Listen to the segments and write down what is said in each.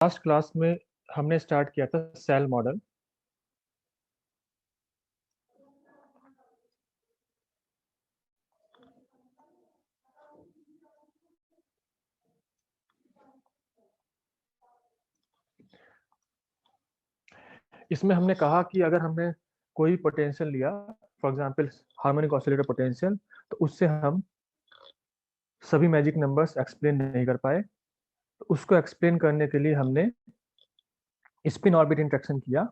Last class में हमने start किया था सेल मॉडल। इसमें हमने कहा कि अगर हमने कोई पोटेंशियल लिया, for example harmonic oscillator potential, तो उससे हम सभी मैजिक नंबर्स एक्सप्लेन नहीं कर पाए। तो उसको एक्सप्लेन करने के लिए हमने स्पिन ऑर्बिट इंटरेक्शन किया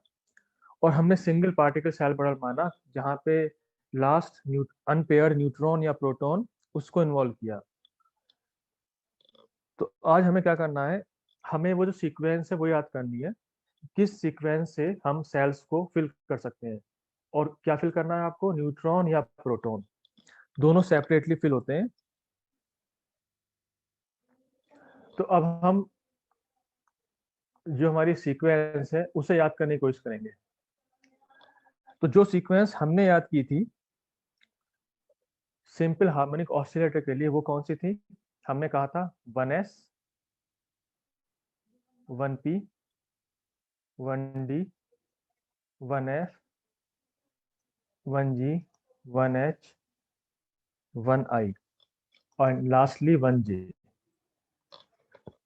और हमने सिंगल पार्टिकल सेल मॉडल माना, जहाँ पे लास्ट अनपेयर्ड न्यूट्रॉन या प्रोटॉन उसको इन्वॉल्व किया। तो आज हमें क्या करना है, हमें वो जो सीक्वेंस है वो याद करनी है, किस सीक्वेंस से हम सेल्स को फिल कर सकते हैं। और क्या फिल करना है आपको, न्यूट्रॉन या प्रोटॉन, दोनों सेपरेटली फिल होते हैं। तो अब हम जो हमारी सीक्वेंस है उसे याद करने की कोशिश करेंगे। तो जो सीक्वेंस हमने याद की थी सिंपल हार्मोनिक ऑसिलेटर के लिए, वो कौन सी थी? हमने कहा था 1s 1p 1d 1f 1g 1h 1i और लास्टली 1j।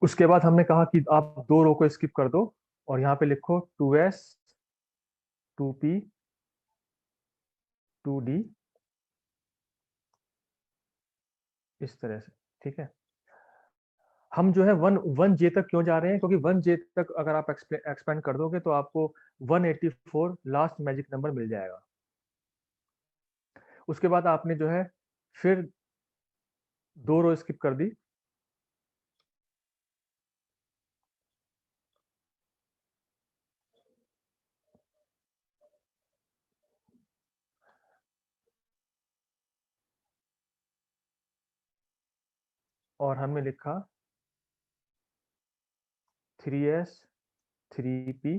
उसके बाद हमने कहा कि आप दो रो को स्किप कर दो और यहाँ पे लिखो 2s 2p 2d, इस तरह से। ठीक है, हम जो है 1 जे तक क्यों जा रहे हैं, क्योंकि 1 जे तक अगर आप एक्सपेंड कर दोगे तो आपको 184 लास्ट मैजिक नंबर मिल जाएगा। उसके बाद आपने जो है फिर दो रो स्किप कर दी और हमने लिखा 3s 3p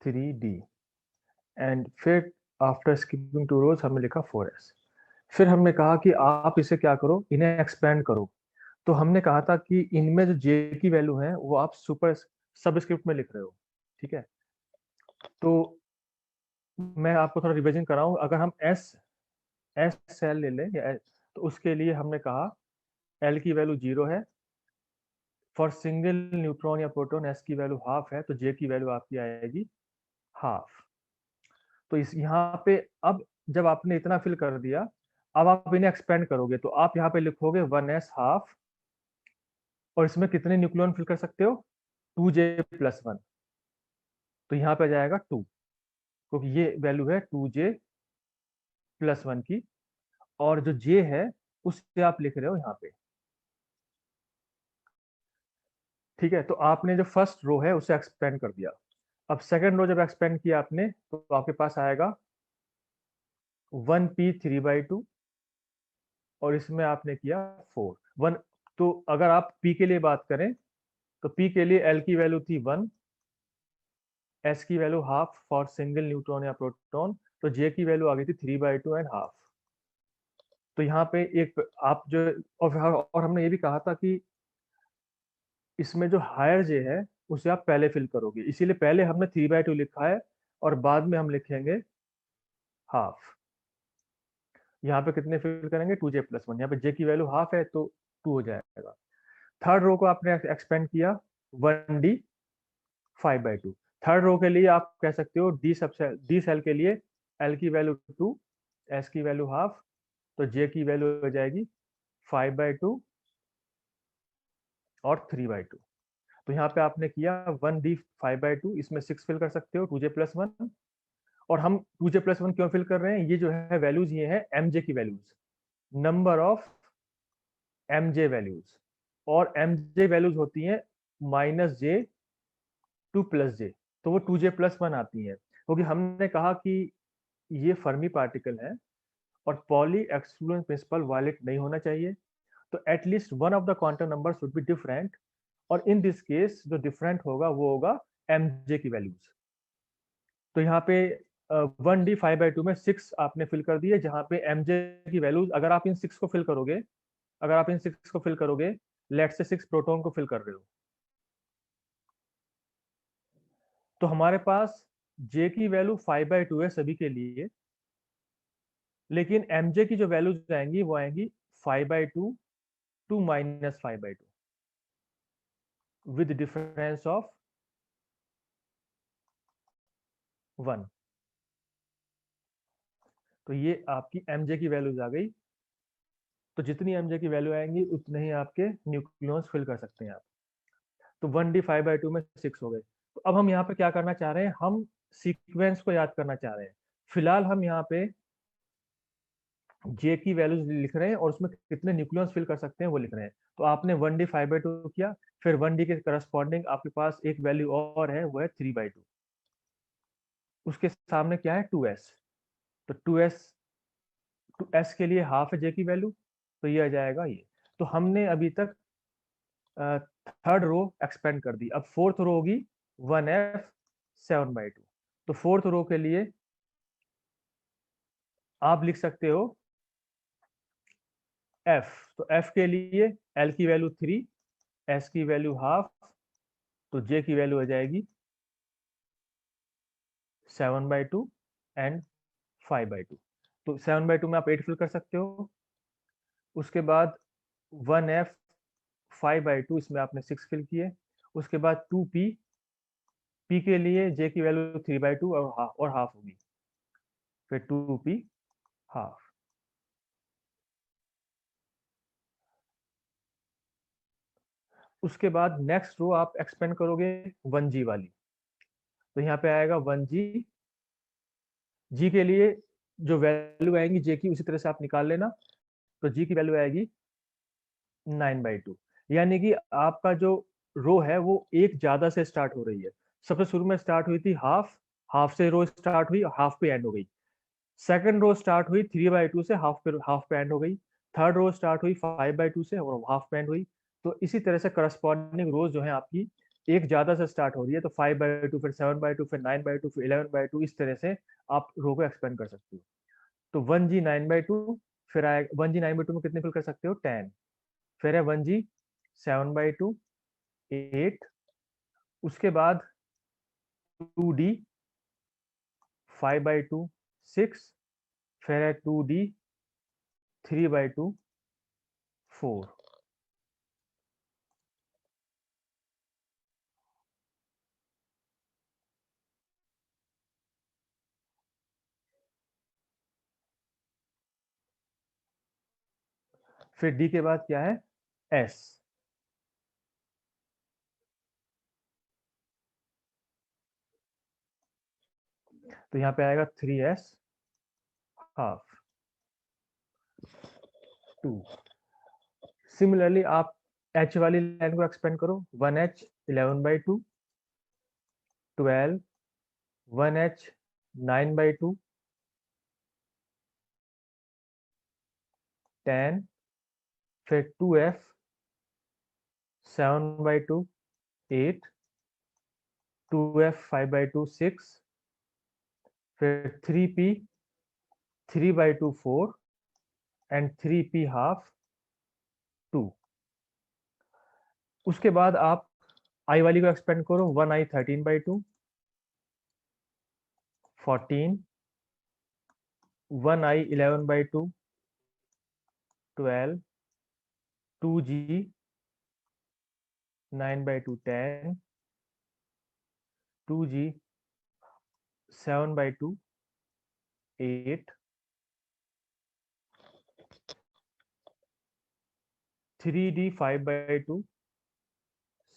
3d एंड फिर आफ्टर स्किपिंग टू रोज हमने लिखा 4s। फिर हमने कहा कि आप इसे क्या करो, इन्हें एक्सपेंड करो। तो हमने कहा था कि इनमें जो जे की वैल्यू है वो आप सुपर सबस्क्रिप्ट में लिख रहे हो। ठीक है, तो मैं आपको थोड़ा रिवीजन कराऊं। अगर हम एस एस सेल ले लें तो उसके लिए हमने कहा एल की वैल्यू 0 है। फॉर सिंगल न्यूट्रॉन या प्रोटॉन एस की वैल्यू हाफ है, तो जे की वैल्यू आपकी आएगी हाफ। तो इस यहाँ पे अब जब आपने इतना फिल कर दिया, अब आप इन्हें एक्सपेंड करोगे तो आप यहाँ पे लिखोगे 1s हाफ और इसमें कितने न्यूक्लियन फिल कर सकते हो, 2j+1। तो यहाँ पे जाएगा 2, क्योंकि ये वैल्यू है 2j+1 की, और जो j है उससे आप लिख रहे हो यहाँ पे। ठीक है, तो आपने जो फर्स्ट रो है उसे एक्सपेंड कर दिया। अब सेकंड रो जब एक्सपेंड किया आपने तो आपके पास आएगा 1p 3/2 और इसमें आपने किया 4 1। तो अगर आप p के लिए बात करें तो p के लिए l की वैल्यू थी 1, s की value half for single neutron या प्रोटॉन, तो j की वैल्यू आ गई थी 3/2 एंड हाफ। तो यहाँ पे एक आप जो, और हमने ये भी कहा था कि इसमें जो हायर जे है उसे आप पहले फिल करोगे, इसीलिए पहले हमने 3/2 लिखा है और बाद में हम लिखेंगे हाफ। यहाँ पे कितने फिल करेंगे, 2j+1। यहाँ पे जे की वैल्यू हाफ है तो 2 हो जाएगा। थर्ड रो को आपने एक्सपेंड किया 1d 5/2। थर्ड रो के लिए आप कह सकते हो डी सेल के लिए एल की वैल्यू 2, एस की वैल्यू हाफ, तो जे की वैल्यू हो जाएगी 5/2 और 3/2। तो यहाँ पे आपने किया 1d 5/2, इसमें 6 फिल कर सकते हो 2j+1। और हम 2j+1 क्यों फिल कर रहे हैं, ये जो है वैल्यूज ये है mj की values, number of mj values. और mj वैल्यूज होती हैं -j टू +j, तो वो 2j+1 आती है, क्योंकि हमने कहा कि ये फर्मी पार्टिकल है और पॉली एक्सक्लूजन प्रिंसिपल वायलेट नहीं होना चाहिए। तो at least one of the quantum number should be different, और इन दिस केस जो डिफरेंट होगा वो होगा mj की वैल्यूज। तो यहाँ पे 1d 5/2 में 6 आपने फिल कर दिए, जहाँ पे mj की वैल्यूज अगर आप इन 6 को फिल करोगे, लेट से 6 प्रोटॉन को फिल कर रहे हो, तो हमारे पास j की वैल्यू 5/2 है सभी के लिए, लेकिन mj की जो वैल्यूज आएंगी वो आएंगी 5/2 टू -5/2 विद डिफरेंस ऑफ 1। तो ये आपकी mj की वैल्यूज आ गई। तो जितनी mj की वैल्यू आएंगी उतने ही आपके न्यूक्लियस फिल कर सकते हैं आप। तो 1d 5/2 में 6 हो गए। तो अब हम यहाँ पे क्या करना चाह रहे हैं, हम सीक्वेंस को याद करना चाह रहे हैं। फिलहाल हम यहाँ पे जे की वैल्यूज लिख रहे हैं और उसमें कितने न्यूक्लियस फिल कर सकते हैं वो लिख रहे हैं। तो आपने 1d 5/2 किया, फिर 1d के करस्पॉन्डिंग आपके पास एक वैल्यू और है, वो है 3/2। उसके सामने क्या है, 2s। तो 2s के लिए हाफ है जे की वैल्यू, तो ये आ जाएगा ये। तो हमने अभी तक थर्ड रो एक्सपेंड कर दी। अब फोर्थ रो होगी 1f 7/2। तो फोर्थ रो के लिए आप लिख सकते हो f। तो f के लिए l की वैल्यू 3, s की वैल्यू हाफ, तो j की वैल्यू आ जाएगी 7/2 एंड 5/2। तो 7/2 में आप 8 फिल कर सकते हो। उसके बाद 1f 5/2, इसमें आपने 6 फिल किए। उसके बाद 2p, p के लिए j की वैल्यू 3/2 और हाफ होगी, फिर 2p हाफ। उसके बाद नेक्स्ट रो आप एक्सपेंड करोगे 1g वाली। तो यहाँ पे आएगा 1g। g के लिए जो वैल्यू आएंगी j की, उसी तरह से आप निकाल लेना। तो g की वैल्यू आएगी 9/2। यानी कि आपका जो रो है वो एक ज्यादा से स्टार्ट हो रही है। सबसे शुरू में स्टार्ट हुई थी हाफ, हाफ से रो स्टार्ट हुई, हाफ पे एंड हो गई। सेकंड रो स्टार्ट हुई 3/2 से, हाफ पे एंड हो गई। थर्ड रो स्टार्ट हुई 5/2 से और हाफ पे एंड हुई। तो इसी तरह से करस्पॉन्डिंग रोज जो है आपकी एक ज्यादा से स्टार्ट हो रही है। तो 5/2, फिर 7/2, फिर 9/2, फिर 11/2, इस तरह से आप रो को एक्सपेंड कर सकते हो। तो 1g 9/2, फिर आए 1g 9/2 में कितने फिल कर सकते हो, 10। फिर है 1g 7/2 8। उसके बाद 2d 5/2 6। फिर है 2d 3/2 4। फिर डी के बाद क्या है, एस। तो यहाँ पे आएगा 3s हाफ 2। सिमिलरली आप एच वाली लाइन को एक्सपेंड करो, 1h 11/2 12 1h 9/2 10। फिर 2f 7/2 8 2f 5/2 6। फिर 3p 3/2 4 एंड 3p हाफ 2। उसके बाद आप आई वाली को एक्सपेंड करो, 1i 13/2 14 1i 11/2 12 2g 9/2 10 2g 7/2 8 3d 5/2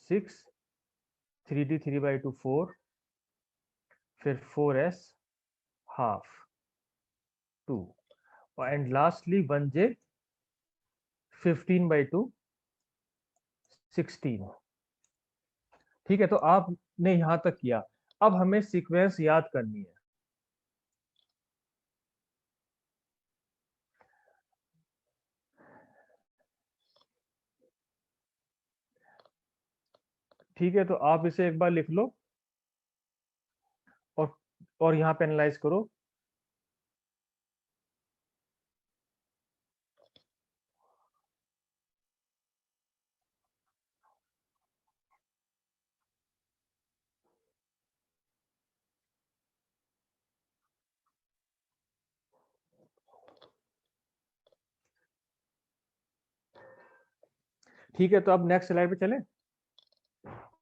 6 3d 3/2 4। फिर 4s half 2 and lastly 1j 15/2 16। ठीक है, तो आपने यहां तक किया। अब हमें सीक्वेंस याद करनी है। ठीक है, तो आप इसे एक बार लिख लो और यहाँ पे एनालाइज करो। ठीक है, तो अब नेक्स्ट स्लाइड पे चलें।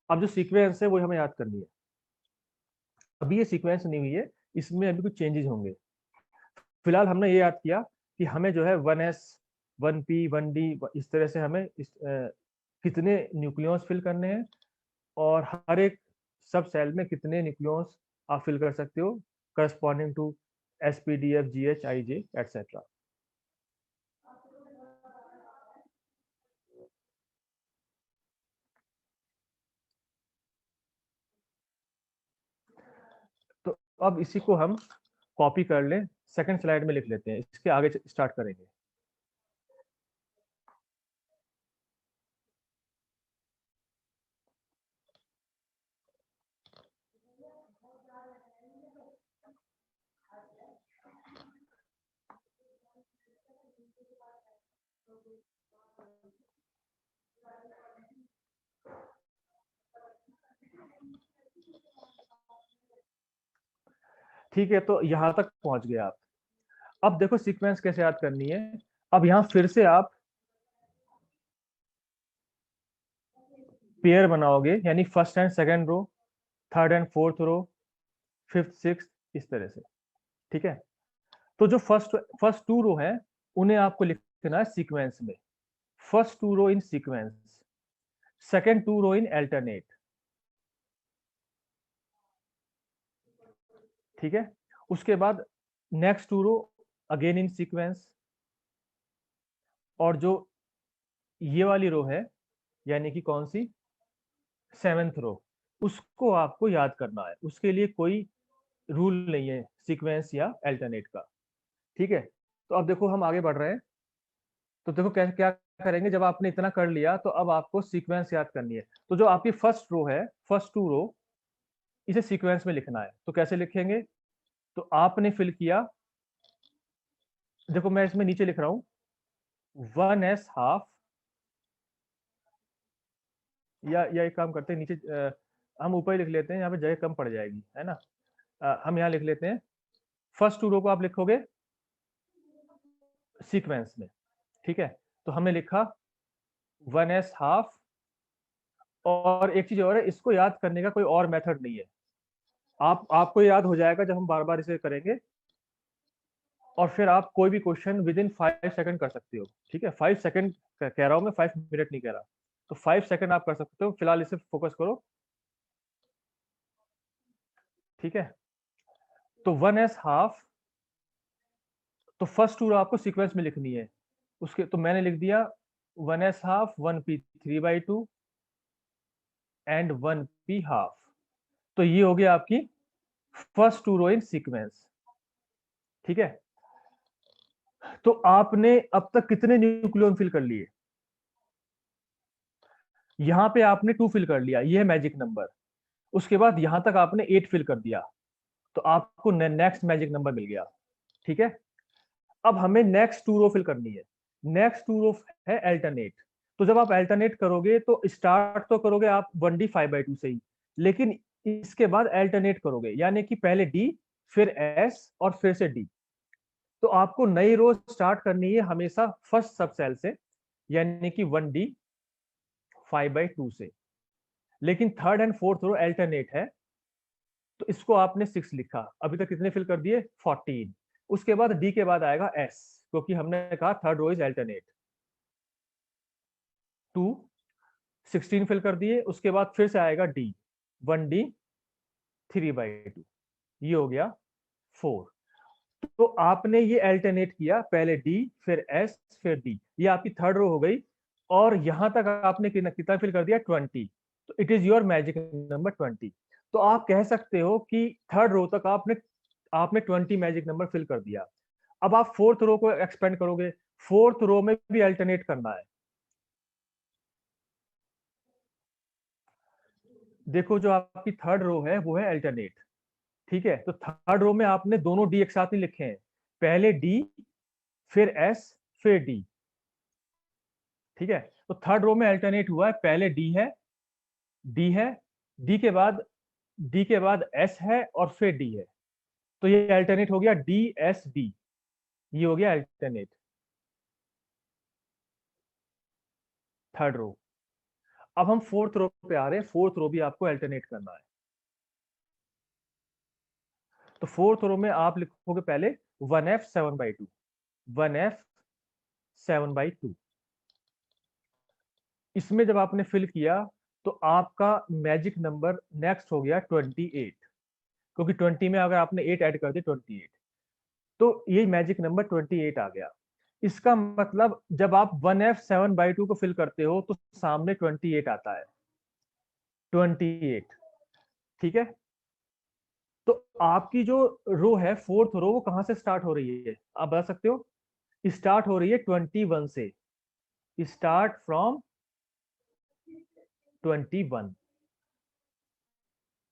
अब जो सीक्वेंस है वो हमें याद करनी है। अभी ये सीक्वेंस नहीं हुई है, इसमें अभी कुछ चेंजेस होंगे। फिलहाल हमने ये याद किया कि हमें जो है 1s 1p 1d इस तरह से हमें कितने न्यूक्लियस फिल करने हैं, और हर एक सब सेल में कितने न्यूक्लियस आप फिल कर सकते हो corresponding to sp, df, gh, ij etcetera. तो अब इसी को हम कॉपी कर लें, सेकंड स्लाइड में लिख लेते हैं, इसके आगे स्टार्ट करेंगे। ठीक है, तो यहां तक पहुंच गए आप। अब देखो सीक्वेंस कैसे याद करनी है। अब यहां फिर से आप पेयर बनाओगे, यानी first and second row, third and fourth row, fifth sixth, इस तरह से। ठीक है, तो जो फर्स्ट फर्स्ट टू रो है उन्हें आपको लिखना है सीक्वेंस में। First two row in sequence, second two row in alternate. ठीक है, उसके बाद next two row again in sequence, और जो ये वाली रो है, यानी कि कौन सी, सेवेंथ रो, उसको आपको याद करना है। उसके लिए कोई रूल नहीं है सीक्वेंस या अल्टरनेट का। ठीक है, तो अब देखो हम आगे बढ़ रहे हैं। तो देखो क्या क्या करेंगे, जब आपने इतना कर लिया तो अब आपको सीक्वेंस याद करनी है। तो जो आपकी फर्स्ट रो है, फर्स्ट टू रो, इसे सीक्वेंस में लिखना है। तो कैसे लिखेंगे, तो आपने फिल किया, देखो मैं इसमें नीचे लिख रहा हूं 1s हाफ, या एक काम करते हैं नीचे, हम ऊपर ही लिख लेते हैं, यहाँ पे जगह कम पड़ जाएगी, है ना। हम यहाँ लिख लेते हैं, फर्स्ट टू रो को आप लिखोगे सीक्वेंस में। ठीक है, तो हमने लिखा 1s हाफ। और एक चीज और है, इसको याद करने का कोई और मेथड नहीं है। आपको याद हो जाएगा जब हम बार बार इसे करेंगे, और फिर आप कोई भी क्वेश्चन विद इन 5 सेकंड कर सकते हो। ठीक है, 5 सेकंड कह रहा हूं मैं, 5 मिनट नहीं कह रहा। तो 5 सेकंड आप कर सकते हो, फिलहाल इसे फोकस करो। ठीक है, तो 1s हाफ, तो फर्स्ट टू आपको सीक्वेंस में लिखनी है। उसके तो मैंने लिख दिया 1s half, 1p3/2 and 1p half. तो ये हो गया आपकी first two row in sequence. ठीक है, तो आपने अब तक कितने न्यूक्लियन फिल कर लिए, यहां पे आपने 2 फिल कर लिया, ये है मैजिक नंबर। उसके बाद यहां तक आपने 8 फिल कर दिया, तो आपको नेक्स्ट मैजिक नंबर मिल गया। ठीक है, अब हमें नेक्स्ट टू रो फिल करनी है। नेक्स्ट टू रो है अल्टरनेट। तो जब आप अल्टरनेट करोगे तो स्टार्ट तो करोगे आप 1d5/2 से ही, लेकिन इसके बाद अल्टरनेट करोगे, यानी कि पहले डी, फिर एस, और फिर से डी। तो आपको नई रो स्टार्ट करनी है हमेशा फर्स्ट सब सेल से, यानी कि 1d5/2 से। लेकिन third and fourth row alternate है, तो इसको आपने 6 लिखा। अभी तक कितने फिल कर दिए, 14। उसके बाद डी के बाद आएगा एस, क्योंकि हमने कहा थर्ड रो इज अल्टरनेट। 2, 16 फिल कर दिए। उसके बाद फिर से आएगा डी, 1d3/2, ये हो गया 4। तो आपने ये अल्टरनेट किया, पहले डी, फिर एस, फिर डी, ये आपकी थर्ड रो हो गई। और यहां तक आपने कितना फिल कर दिया, 20। तो it is your magic number 20। तो आप कह सकते हो कि थर्ड रो तक आपने आपने 20 मैजिक नंबर फिल कर दिया। अब आप फोर्थ रो को एक्सपेंड करोगे, फोर्थ रो में भी अल्टरनेट करना है। देखो जो आपकी थर्ड रो है वो है अल्टरनेट। ठीक है, तो थर्ड रो में आपने दोनों डी एक साथ ही लिखे हैं, पहले डी, फिर एस, फिर डी। ठीक है, तो थर्ड रो में अल्टरनेट हुआ है, पहले डी है, डी है, डी के बाद डी के बाद एस है, और फिर डी है। तो ये अल्टरनेट हो गया DSD, ये हो गया अल्टरनेट। Third row. अब हम फोर्थ रो पे आ रहे हैं, फोर्थ रो भी आपको अल्टरनेट करना है। तो फोर्थ रो में आप लिखोगे पहले 1f 7/2, 1f 7/2। इसमें जब आपने फिल किया तो आपका मैजिक नंबर नेक्स्ट हो गया 28, क्योंकि 20 में अगर आपने 8 ऐड कर दिया 28, तो ये मैजिक नंबर 28 आ गया। इसका मतलब जब आप 1f 7/2 को फिल करते हो तो सामने 28 आता है, 28। ठीक है, तो आपकी जो रो है फोर्थ रो, वो कहां से स्टार्ट हो रही है आप बता सकते हो? स्टार्ट हो रही है 21 से, स्टार्ट फ्रॉम 21।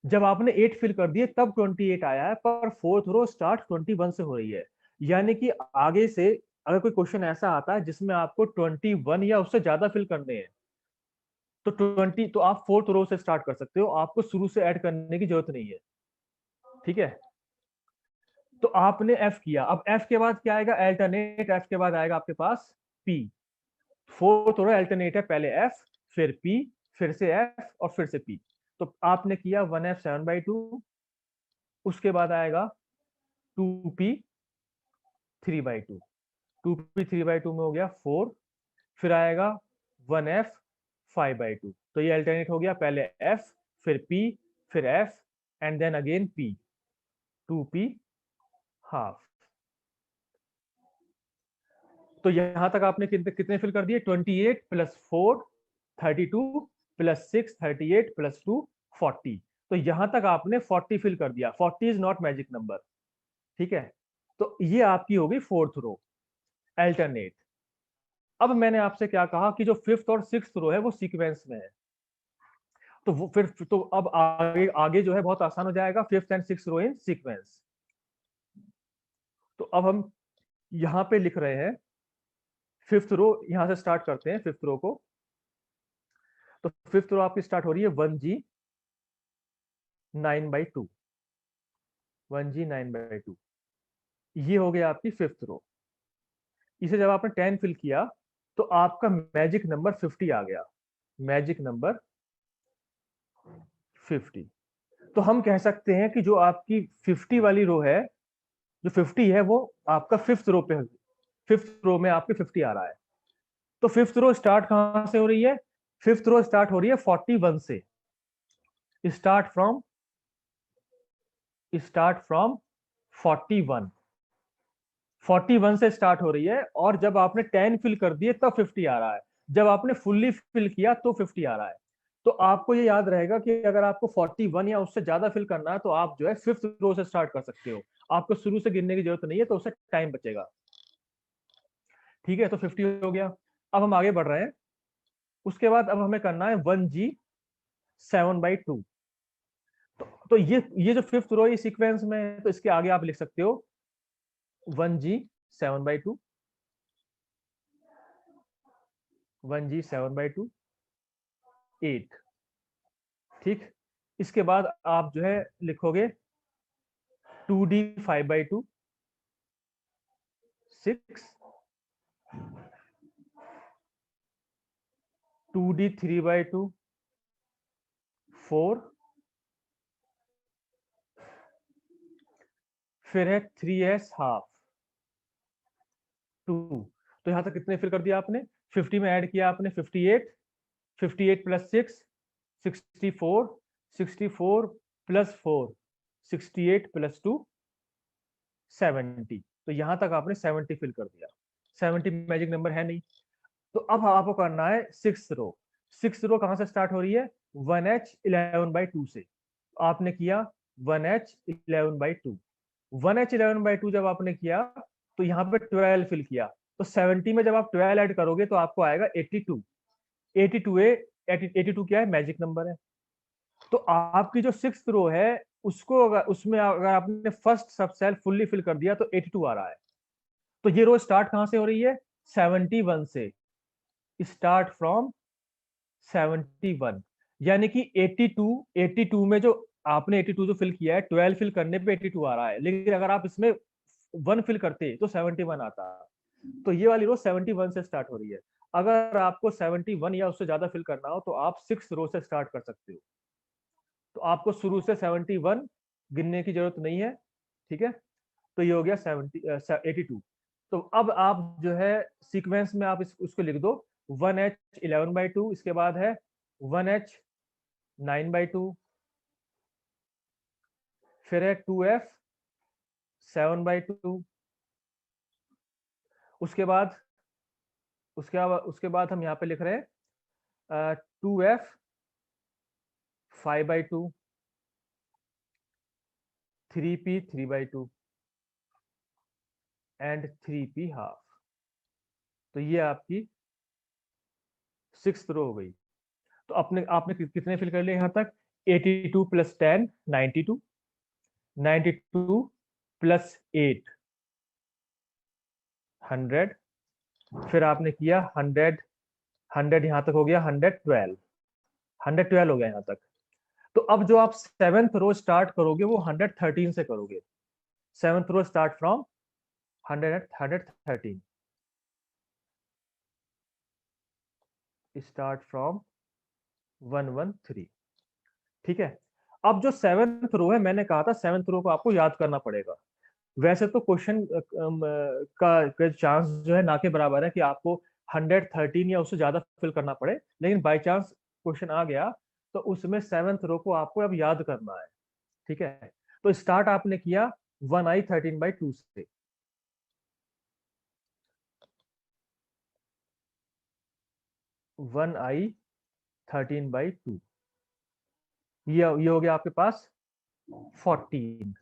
जब आपने 8 फिल कर दिए तब 28 आया है, पर फोर्थ रो स्टार्ट 21 से हो रही है। यानी कि आगे से अगर कोई क्वेश्चन ऐसा आता है जिसमें आपको 21 या उससे ज्यादा फिल करने हैं, तो 20 तो आप फोर्थ रो से स्टार्ट कर सकते हो, आपको शुरू से ऐड करने की जरूरत नहीं है। ठीक है, तो आपने एफ किया, अब एफ के बाद क्या आएगा? अल्टरनेट। एफ के बाद आएगा आपके पास पी। फोर्थ रो अल्टरनेट है, पहले एफ फिर पी फिर से एफ और फिर से पी। तो आपने किया 1f 7/2, उसके बाद आएगा 2p 3/2, 2p 3/2 में हो गया 4, फिर आएगा 1f 5/2। तो ये अल्टरनेट हो गया, पहले f फिर p फिर f and then again p, 2p half. तो यहां तक आपने कितने कितने फिल कर दिए? 28 प्लस 4 32 प्लस 6 38 प्लस 2 40। तो यहां तक आपने 40 फिल कर दिया। 40 इज नॉट मैजिक नंबर। ठीक है, तो ये आपकी होगी फोर्थ रो अल्टरनेट। अब मैंने आपसे क्या कहा कि जो फिफ्थ और सिक्स्थ रो है वो सीक्वेंस में है, तो वो फिर तो अब आगे आगे जो है बहुत आसान हो जाएगा, fifth and sixth row in sequence. तो अब हम यहां पे लिख रहे हैं फिफ्थ रो, यहां से स्टार्ट करते हैं फिफ्थ रो को। तो फिफ्थ रो आपकी स्टार्ट हो रही है 1g 9/2, 1g 9/2। ये हो गया आपकी फिफ्थ रो। इसे जब आपने 10 फिल किया तो आपका मैजिक नंबर 50 आ गया, मैजिक नंबर 50। तो हम कह सकते हैं कि जो आपकी 50 वाली रो है, जो 50 है वो आपका फिफ्थ रो पे, फिफ्थ रो में आपके 50 आ रहा है। तो फिफ्थ रो स्टार्ट कहां से हो रही है? फिफ्थ रो स्टार्ट हो रही है 41 से, स्टार्ट फ्रॉम 41, 41 से स्टार्ट हो रही है। और जब आपने 10 फिल कर दिए तब 50 आ रहा है, जब आपने फुल्ली फिल किया तो 50 आ रहा है। तो आपको ये याद रहेगा कि अगर आपको 41 या उससे ज्यादा फिल करना है तो आप जो है फिफ्थ रो से स्टार्ट कर सकते हो, आपको शुरू से गिनने की जरूरत नहीं है, तो उससे टाइम बचेगा। ठीक है, तो 50 हो गया। अब हम आगे बढ़ रहे हैं। उसके बाद अब हमें करना है 1g 7/2। तो ये जो फिफ्थ रो ये सीक्वेंस में है, तो इसके आगे आप लिख सकते हो 1g 7/2, 1g 7/2 8। ठीक, इसके बाद आप जो है लिखोगे 2d 5/2 6, 2d 3/2 4, फिर है 3s हाफ 2। तो यहां तक कितने फिल कर दिया आपने? 50 में ऐड किया आपने 58, 58 प्लस 6 64, 64 प्लस 4 68 प्लस 2 70। तो यहां तक आपने 70 फिल कर दिया। 70 मैजिक नंबर है नहीं। तो अब आपको करना है सिक्स रो। सिक्स रो कहां से स्टार्ट हो रही है? 1h 11/2 से। आपने किया 1h 11/2, 1h 11/2 जब आपने किया तो यहाँ पे 12 फिल किया। तो 70 में जब आप 12 ऐड करोगे तो आपको आएगा 82। 82 क्या है? मैजिक नंबर है। तो आपकी जो सिक्स रो है उसको अगर उसमें अगर आपने फर्स्ट सब सेल फुल्ली फिल कर दिया तो 82 आ रहा है। तो ये रो स्टार्ट कहां से हो रही है? 71 से, स्टार्ट फ्रॉम 71। यानी कि 82 में जो आपने 82 जो फिल किया है, 12 फिल करने पे 82 आ रहा है, लेकिन अगर आप इसमें 1 फिल करते तो 71 आता। तो ये वाली रो 71 से स्टार्ट हो रही है। अगर आपको 71 या उससे ज्यादा फिल करना हो तो आप 6th रो से स्टार्ट कर सकते हो। तो आपको शुरू से 71 गिनने की जरूरत नहीं है, ठीक है। तो ये हो गया 82। तो अब आप जो है सीक्वेंस में आप उसको लिख दो, 1H 11/2, इसके बाद है 1H 9/2, फिर है 2F 7/2, उसके बाद हम यहाँ पे लिख रहे हैं 2F 5/2, 3P 3/2 and 3P half. तो ये आपकी 6th रो हो गई। तो आपने कितने फिल कर लिए यहाँ तक? 82 + 10 92, 92 + 8 100, फिर आपने किया 100, 100 यहाँ तक हो गया, 112, 112 हो गया यहाँ तक। तो अब जो आप 7th रो स्टार्ट करोगे वो 113 से करोगे। 7th row start from 113, start from 113, ठीक है। अब जो 7th रो है, मैंने कहा था 7th रो को आपको याद करना पड़ेगा। वैसे तो क्वेश्चन का चांस जो है ना के बराबर है कि आपको 113 या उससे ज्यादा फिल करना पड़े, लेकिन बाय चांस क्वेश्चन आ गया तो उसमें 7th रो को आपको अब याद करना है, ठीक है। तो स्टार्ट आपने किया 1i 13/2 से, 1i 13/2, ये हो गया आपके पास 14।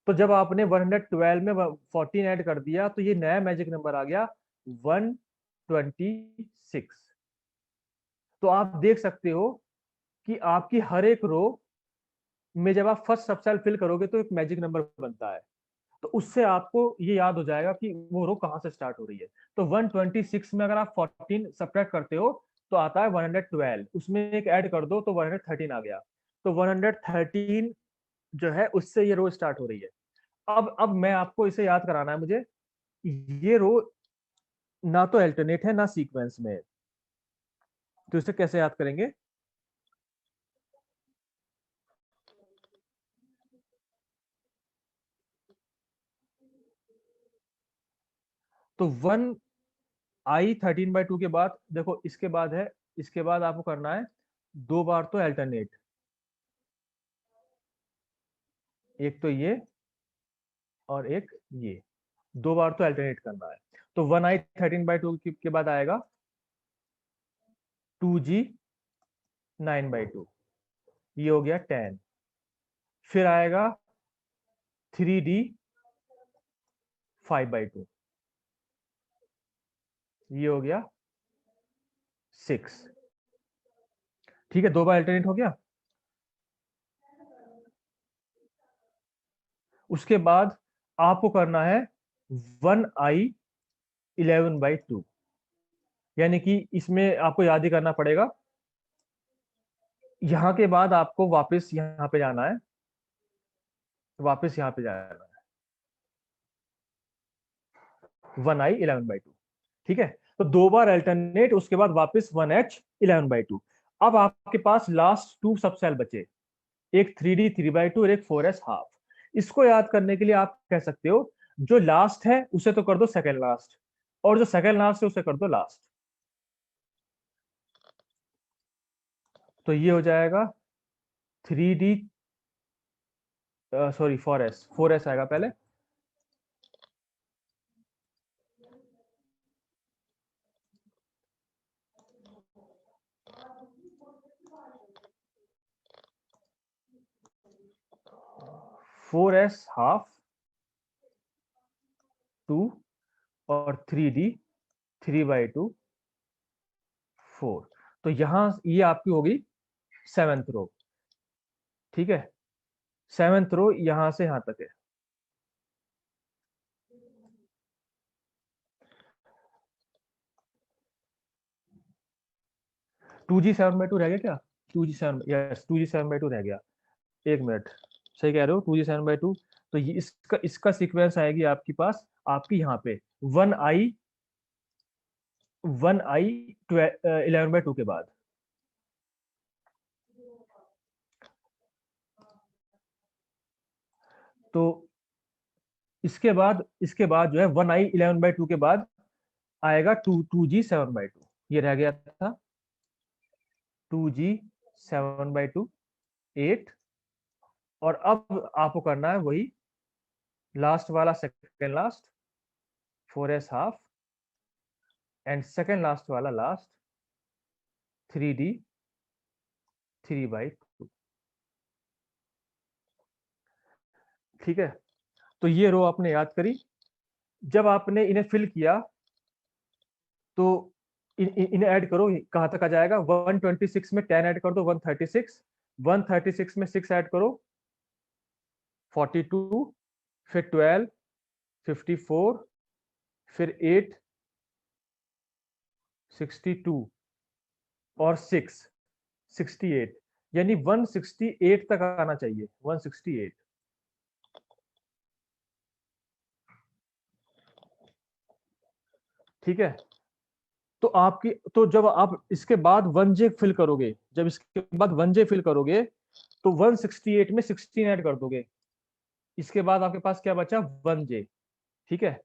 तो जब आपने 112 में 14 ऐड कर दिया तो ये नया मैजिक नंबर आ गया 126। तो आप देख सकते हो कि आपकी हर एक रो में जब आप फर्स्ट सबसेल फिल करोगे तो एक मैजिक नंबर बनता है। तो उससे आपको ये याद हो जाएगा कि वो रो कहाँ से स्टार्ट हो रही है। तो 126 में अगर आप 14 सब्ट्रैक्ट करते हो तो आता है 112, उसमें एक ऐड कर दो तो 113 आ गया। तो 113 जो है उससे ये रो स्टार्ट हो रही है। अब मैं आपको इसे याद कराना है मुझे। ये रो ना तो अल्टरनेट है ना सीक्वेंस में है, तो इसे कैसे याद करेंगे? तो 1i 13/2 के बाद देखो, इसके बाद है, इसके बाद आपको करना है 2 बार तो अल्टरनेट, एक तो ये और एक ये, 2 बार तो अल्टरनेट करना है। तो 1i 13/2 के बाद आएगा 2g 9/2, ये हो गया 10। फिर आएगा 3d 5/2, ये हो गया 6। ठीक है, 2 बार अल्टरनेट हो गया। उसके बाद आपको करना है 1i 11/2, यानी कि इसमें आपको याद ही करना पड़ेगा। यहाँ के बाद आपको वापस यहाँ पे जाना है, वापस यहाँ पे जाना है 1i 11/2, ठीक है। तो 2 बार अल्टरनेट, उसके बाद वापस 1h 11/2। अब आपके पास लास्ट 2 सबसेल बचे, एक 3d 3/2 और एक 4s हाफ। इसको याद करने के लिए आप कह सकते हो जो लास्ट है उसे तो कर दो सेकेंड लास्ट, और जो सेकेंड लास्ट है उसे कर दो लास्ट। तो ये हो जाएगा 3d, सॉरी 4s आएगा पहले, 4s हाफ 2 और 3d 3/2 4। तो यहां ये आपकी होगी 7th रो, ठीक है। 7th रो यहां से यहां तक है। 2g 7/2 रह गया क्या? 2g 7, यस 2g 7/2 रह गया। एक मिनट, सही कह रहे हो, 2g 7/2। तो ये इसका सीक्वेंस आएगी आपके पास, आपकी यहाँ पे 1i 1i 11/2 के बाद। तो इसके बाद जो है 1i 11/2 के बाद आएगा 2g 7/2, ये रह गया था 2g 7/2 8। और अब आपको करना है वही लास्ट वाला second last 4s half and second last वाला लास्ट 3d 3/2। ठीक है, तो ये रो आपने याद करी। जब आपने इन्हें फिल किया तो इन्हें ऐड करो, कहां तक आ जाएगा? 126 में 10 ऐड कर दो 136, 136 में 6 ऐड करो 42, फिर 12, 54, फिर 8, 62 और 6 68, यानी 168 तक आना चाहिए 168। ठीक है, तो जब आप इसके बाद 1j फिल करोगे, जब इसके बाद 1j फिल करोगे तो 168 में 16 ऐड कर दोगे, इसके बाद आपके पास क्या बचा? 1j। ठीक है,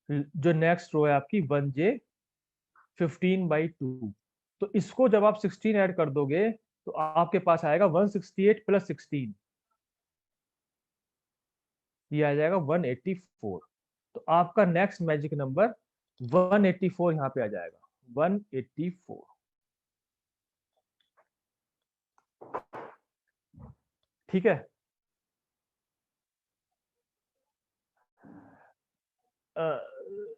जो नेक्स्ट रो है आपकी 1j 15/2। तो इसको जब आप 16 ऐड कर दोगे तो आपके पास आएगा 168 प्लस 16, ये आ जाएगा 184। तो आपका नेक्स्ट मैजिक नंबर 184 यहाँ पे आ जाएगा 184। ठीक है,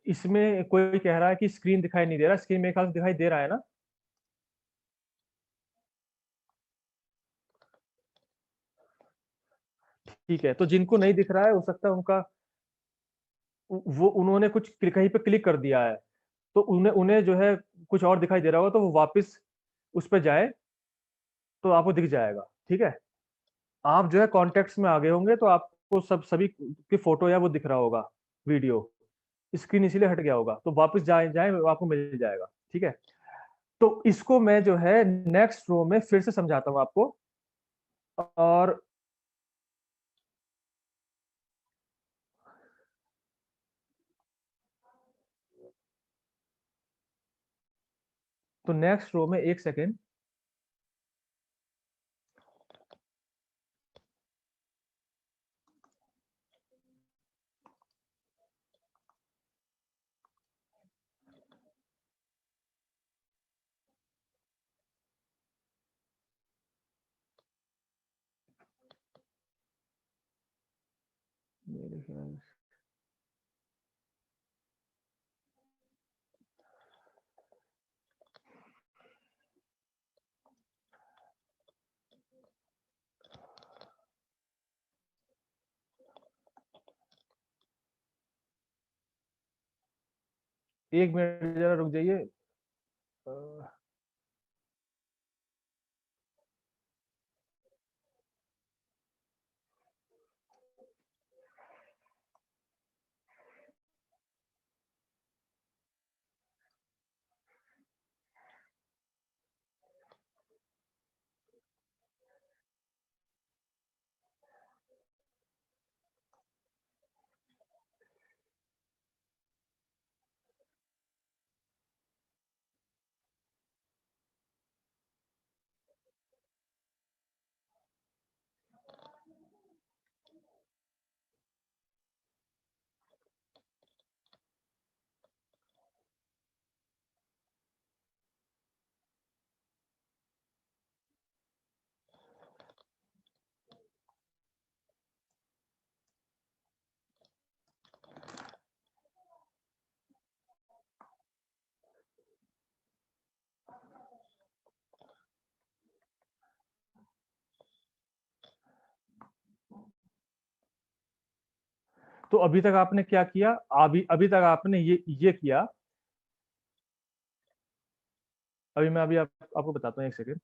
इसमें कोई कह रहा है कि स्क्रीन दिखाई नहीं दे रहा, स्क्रीन मेरे ख्याल से दिखाई दे रहा है ना? ठीक है, तो जिनको नहीं दिख रहा है हो सकता है उनका वो उन्होंने कुछ कहीं पे क्लिक कर दिया है, तो उन्हें उन्हें जो है कुछ और दिखाई दे रहा होगा, तो वो वापस उस पर जाए तो आपको दिख जाएगा। ठीक है, आप जो है कॉन्टेक्ट्स में आ गए होंगे तो आपको सभी की फोटो या वो दिख रहा होगा, वीडियो। स्क्रीन इसीलिए हट गया होगा, तो वापस जाए जाए आपको मिल जाएगा। ठीक है, तो इसको मैं जो है नेक्स्ट रो में फिर से समझाता हूँ आपको। और तो नेक्स्ट रो में एक सेकेंड, मेरे ख्याल से एक मिनट जरा रुक जाइए। अ, तो अभी तक आपने क्या किया? अभी अभी तक आपने ये किया। अभी मैं आपको बताता हूँ, एक सेकेंड।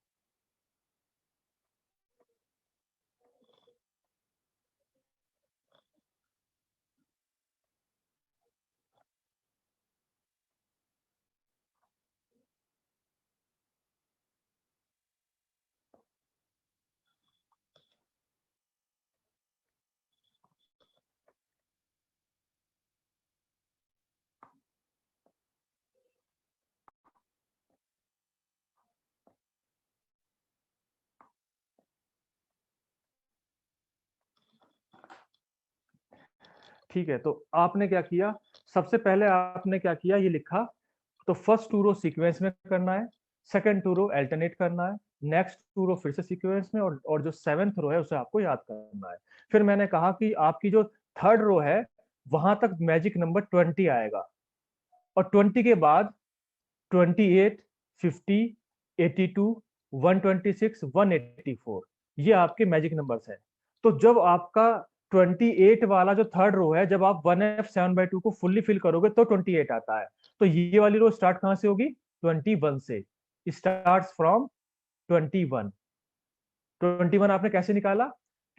ठीक है, तो आपने क्या किया, सबसे पहले आपने क्या किया, ये लिखा। तो फर्स्ट 2 रो सीक्वेंस में करना है, सेकंड 2 रो अल्टरनेट करना है, नेक्स्ट 2 रो फिर से सीक्वेंस में, और जो 7th रो है उसे आपको याद करना है। फिर मैंने कहा कि आपकी जो थर्ड रो है वहां तक मैजिक नंबर 20 आएगा, और 20 के बाद 28, 50, 82, 126, 184, ये आपके मैजिक नंबर्स हैं। तो जब आपका 28 वाला जो थर्ड रो है, जब आप 1f7/2 को फुल्ली फिल करोगे तो 28 आता है। तो ये वाली रो स्टार्ट कहां से होगी, 21 से। Start from 21। 21 आपने कैसे निकाला,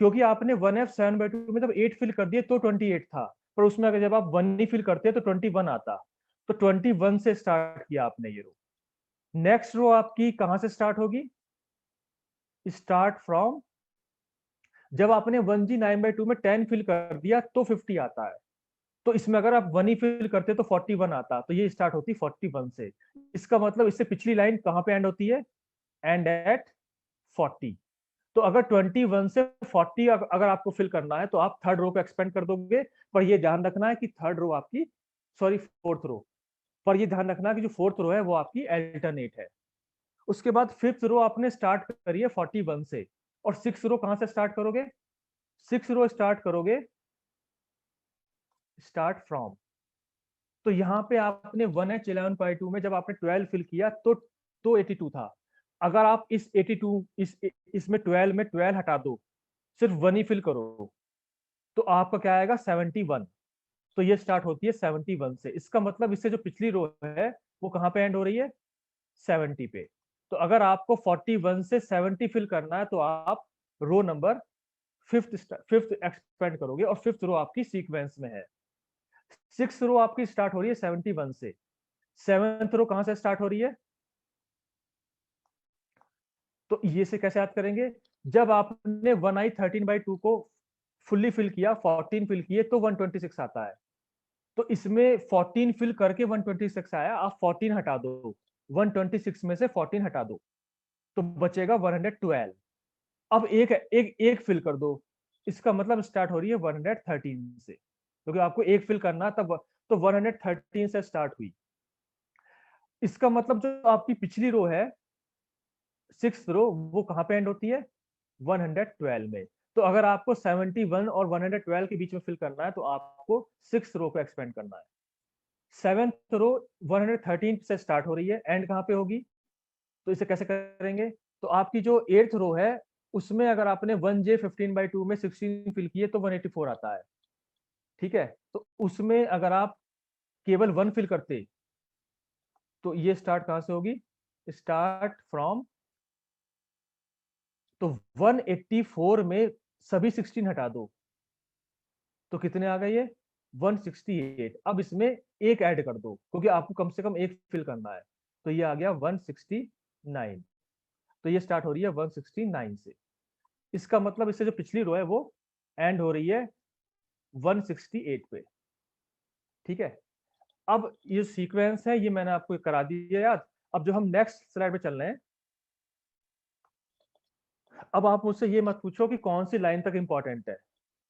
क्योंकि आपने 1f7/2 में जब 8 फिल कर दिए तो 28 था, पर उसमें अगर जब आप 1 ही फिल करते तो 21 आता। तो 21 से स्टार्ट किया आपने ये रो। नेक्स्ट रो आपकी कहां से स्टार्ट होगी, स्टार्ट फ्रॉम, जब आपने 1g9/2 में 10 फिल कर दिया तो 50 आता है। तो इसमें अगर आप 1 ही फिल करते तो 41 आता, तो ये स्टार्ट होती 41 से। इसका मतलब इससे पिछली लाइन कहां पे एंड होती है, एंड एट 40। तो अगर 21 से 40 अगर आपको फिल करना है तो आप थर्ड रो को एक्सपेंड कर दोगे। पर ये ध्यान रखना है कि थर्ड रो आपकी, सॉरी फोर्थ रो, पर ये ध्यान रखना कि जो फोर्थ रो है वो आपकी अल्टरनेट है। उसके बाद फिफ्थ रो आपने स्टार्ट करी है 41 से, और सिक्स रो कहां से स्टार्ट करोगे, सिक्स रो स्टार्ट करोगे स्टार्ट फ्रॉम। तो यहाँ पे आपने 1h11/2 में जब आपने 12 फिल किया तो 82 था। अगर आप इस 82 इसमें 12 में 12 हटा दो, सिर्फ 1 ही फिल करो, तो आपका क्या आएगा, 71। तो ये स्टार्ट होती है 71 से। इसका मतलब इससे जो पिछली रो है वो कहां पे एंड हो रही है, 70 पे। तो अगर आपको 41 से 70 फिल करना है तो आप रो नंबर फिफ्थ एक्सपेंड करोगे, और फिफ्थ रो आपकी सीक्वेंस में है। सिक्स रो आपकी स्टार्ट हो रही है 71 से। सेवंथ रो कहां से स्टार्ट हो रही है, तो ये से कैसे याद करेंगे, जब आपने 1i13/2 को फुल्ली फिल किया, 14 फिल किए तो 126 आता है। तो इसमें 14 फिल करके 126 आया, आप 14 हटा दो, 126 में से 14 हटा दो तो बचेगा 112। अब एक एक एक फिल कर दो, इसका मतलब स्टार्ट हो रही है 113 से, क्योंकि आपको एक फिल करना तब, तो 113 से स्टार्ट हुई। इसका मतलब जो आपकी पिछली रो है, सिक्स रो, वो कहां पे एंड होती है, 112 में। तो अगर आपको 71 और 112 के बीच में फिल करना है तो आपको सिक्स रो को एक्सपेंड करना है। सेवेंथ रो 113 से स्टार्ट हो रही है, एंड कहां पे होगी, तो इसे कैसे करेंगे, तो आपकी जो एट्थ रो है उसमें अगर आपने 1j15/2 में 16 फिल किए तो 184 आता है। ठीक है, तो उसमें अगर आप केवल 1 फिल करते तो ये स्टार्ट कहां से होगी, स्टार्ट फ्रॉम, तो 184 में सभी 16 हटा दो तो कितने आ गए ये, 168। अब इसमें एक ऐड कर दो क्योंकि आपको कम से कम एक फिल करना है, तो ये आ गया 169। तो ये स्टार्ट हो रही है 169 से। इसका मतलब इससे जो पिछली रो है वो एंड हो रही है 168 पे। ठीक है, अब ये सीक्वेंस है ये मैंने आपको करा दिया याद। अब जो हम नेक्स्ट स्लाइड पे चल रहे हैं, अब आप मुझसे ये मत पूछो कि कौन सी लाइन तक इंपॉर्टेंट है,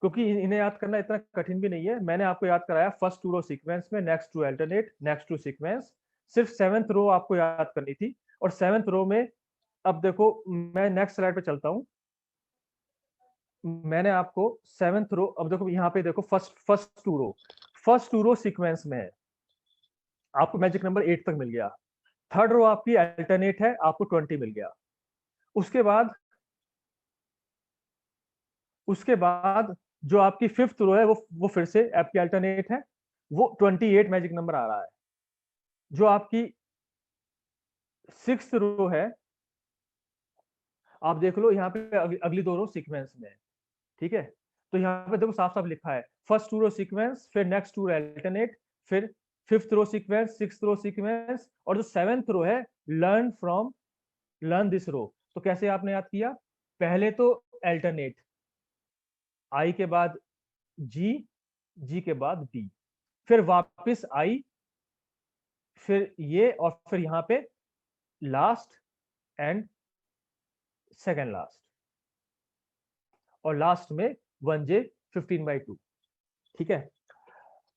क्योंकि इन्हें याद करना इतना कठिन भी नहीं है। मैंने आपको याद कराया फर्स्ट टू रो सीक्वेंस में, next two alternate, next two sequence. सिर्फ सेवेंथ रो आपको याद करनी थी, और सेवेंथ रो में अब देखो, मैं नेक्स्ट स्लाइड पे चलता हूँ। मैंने आपको सेवेंथ रो, अब देखो यहाँ पे देखो, फर्स्ट टू रो सीक्वेंस में है, आपको मैजिक नंबर 8 तक मिल गया। थर्ड रो आपकी अल्टरनेट है, आपको 20 मिल गया। उसके बाद उसके बाद जो आपकी फिफ्थ रो है वो फिर से आपकी अल्टरनेट है, वो 28 मैजिक नंबर आ रहा है। जो आपकी सिक्स रो है, आप देख लो यहाँ पे अगली दो रो सीक्वेंस में है। ठीक है, तो यहाँ पे देखो साफ साफ लिखा है फर्स्ट टू रो सीक्वेंस, फिर नेक्स्ट टू रो अल्टरनेट, फिर फिफ्थ रो सीक्वेंस, सिक्स रो सीक्वेंस, और जो सेवेंथ रो है लर्न दिस रो। तो कैसे आपने याद किया, पहले तो अल्टरनेट, आई के बाद जी, जी के बाद डी, फिर वापस आई, फिर ये, और फिर यहाँ पे लास्ट एंड सेकेंड लास्ट, और लास्ट में 1j15/2। ठीक है,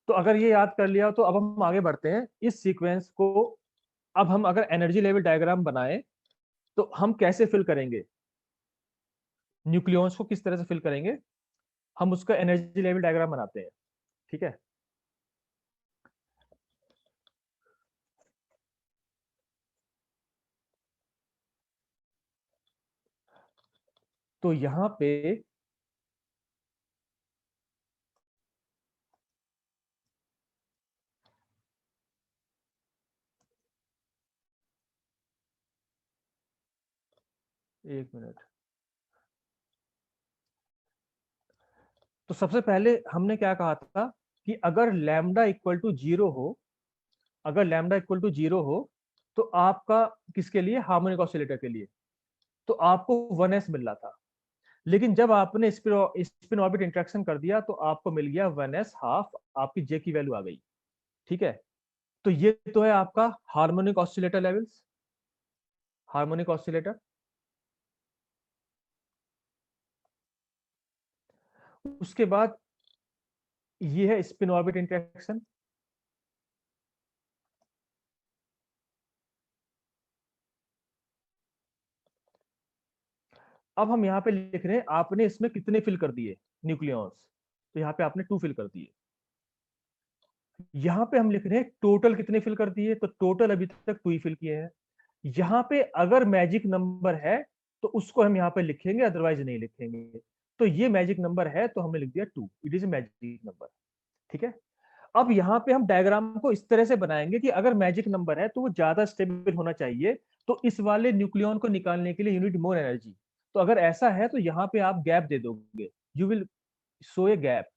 तो अगर ये याद कर लिया तो अब हम आगे बढ़ते हैं इस सीक्वेंस को। अब हम अगर एनर्जी लेवल डायग्राम बनाए तो हम कैसे फिल करेंगे, न्यूक्लियॉन्स को किस तरह से फिल करेंगे, हम उसका एनर्जी लेवल डायग्राम बनाते हैं। ठीक है, तो यहां पे एक मिनट, तो सबसे पहले हमने क्या कहा था कि अगर लैम्डा इक्वल टू जीरो हो, अगर लैम्डा इक्वल टू जीरो हो तो आपका किसके लिए, हार्मोनिक ऑसिलेटर के लिए, तो आपको 1s मिल रहा था। लेकिन जब आपने स्पिन ऑर्बिट इंटरेक्शन कर दिया तो आपको मिल गया 1s हाफ, आपकी जे की वैल्यू आ गई। ठीक है, तो ये तो है आपका harmonic oscillator levels, harmonic oscillator. उसके बाद ये है स्पिन ऑर्बिट इंटरेक्शन। अब हम यहाँ पे लिख रहे हैं आपने इसमें कितने फिल कर दिए न्यूक्लियॉन्स, तो यहाँ पे आपने 2 फिल कर दिए। यहाँ पे हम लिख रहे हैं टोटल कितने फिल कर दिए, तो टोटल अभी तक 2 ही फिल किए हैं। यहाँ पे अगर मैजिक नंबर है तो उसको हम यहाँ पे लिखेंगे, अदरवाइज नहीं लिखेंगे। तो ये मैजिक नंबर है तो हमने लिख दिया 2, it is a magic number. ठीक है, अब यहाँ पे हम डायग्राम को इस तरह से बनाएंगे कि अगर मैजिक नंबर है तो वो ज्यादा स्टेबल होना चाहिए, तो इस वाले न्यूक्लियॉन को निकालने के लिए यूनिट मोर एनर्जी। तो अगर ऐसा है तो यहाँ पे आप गैप दे दोगे, you will show a gap.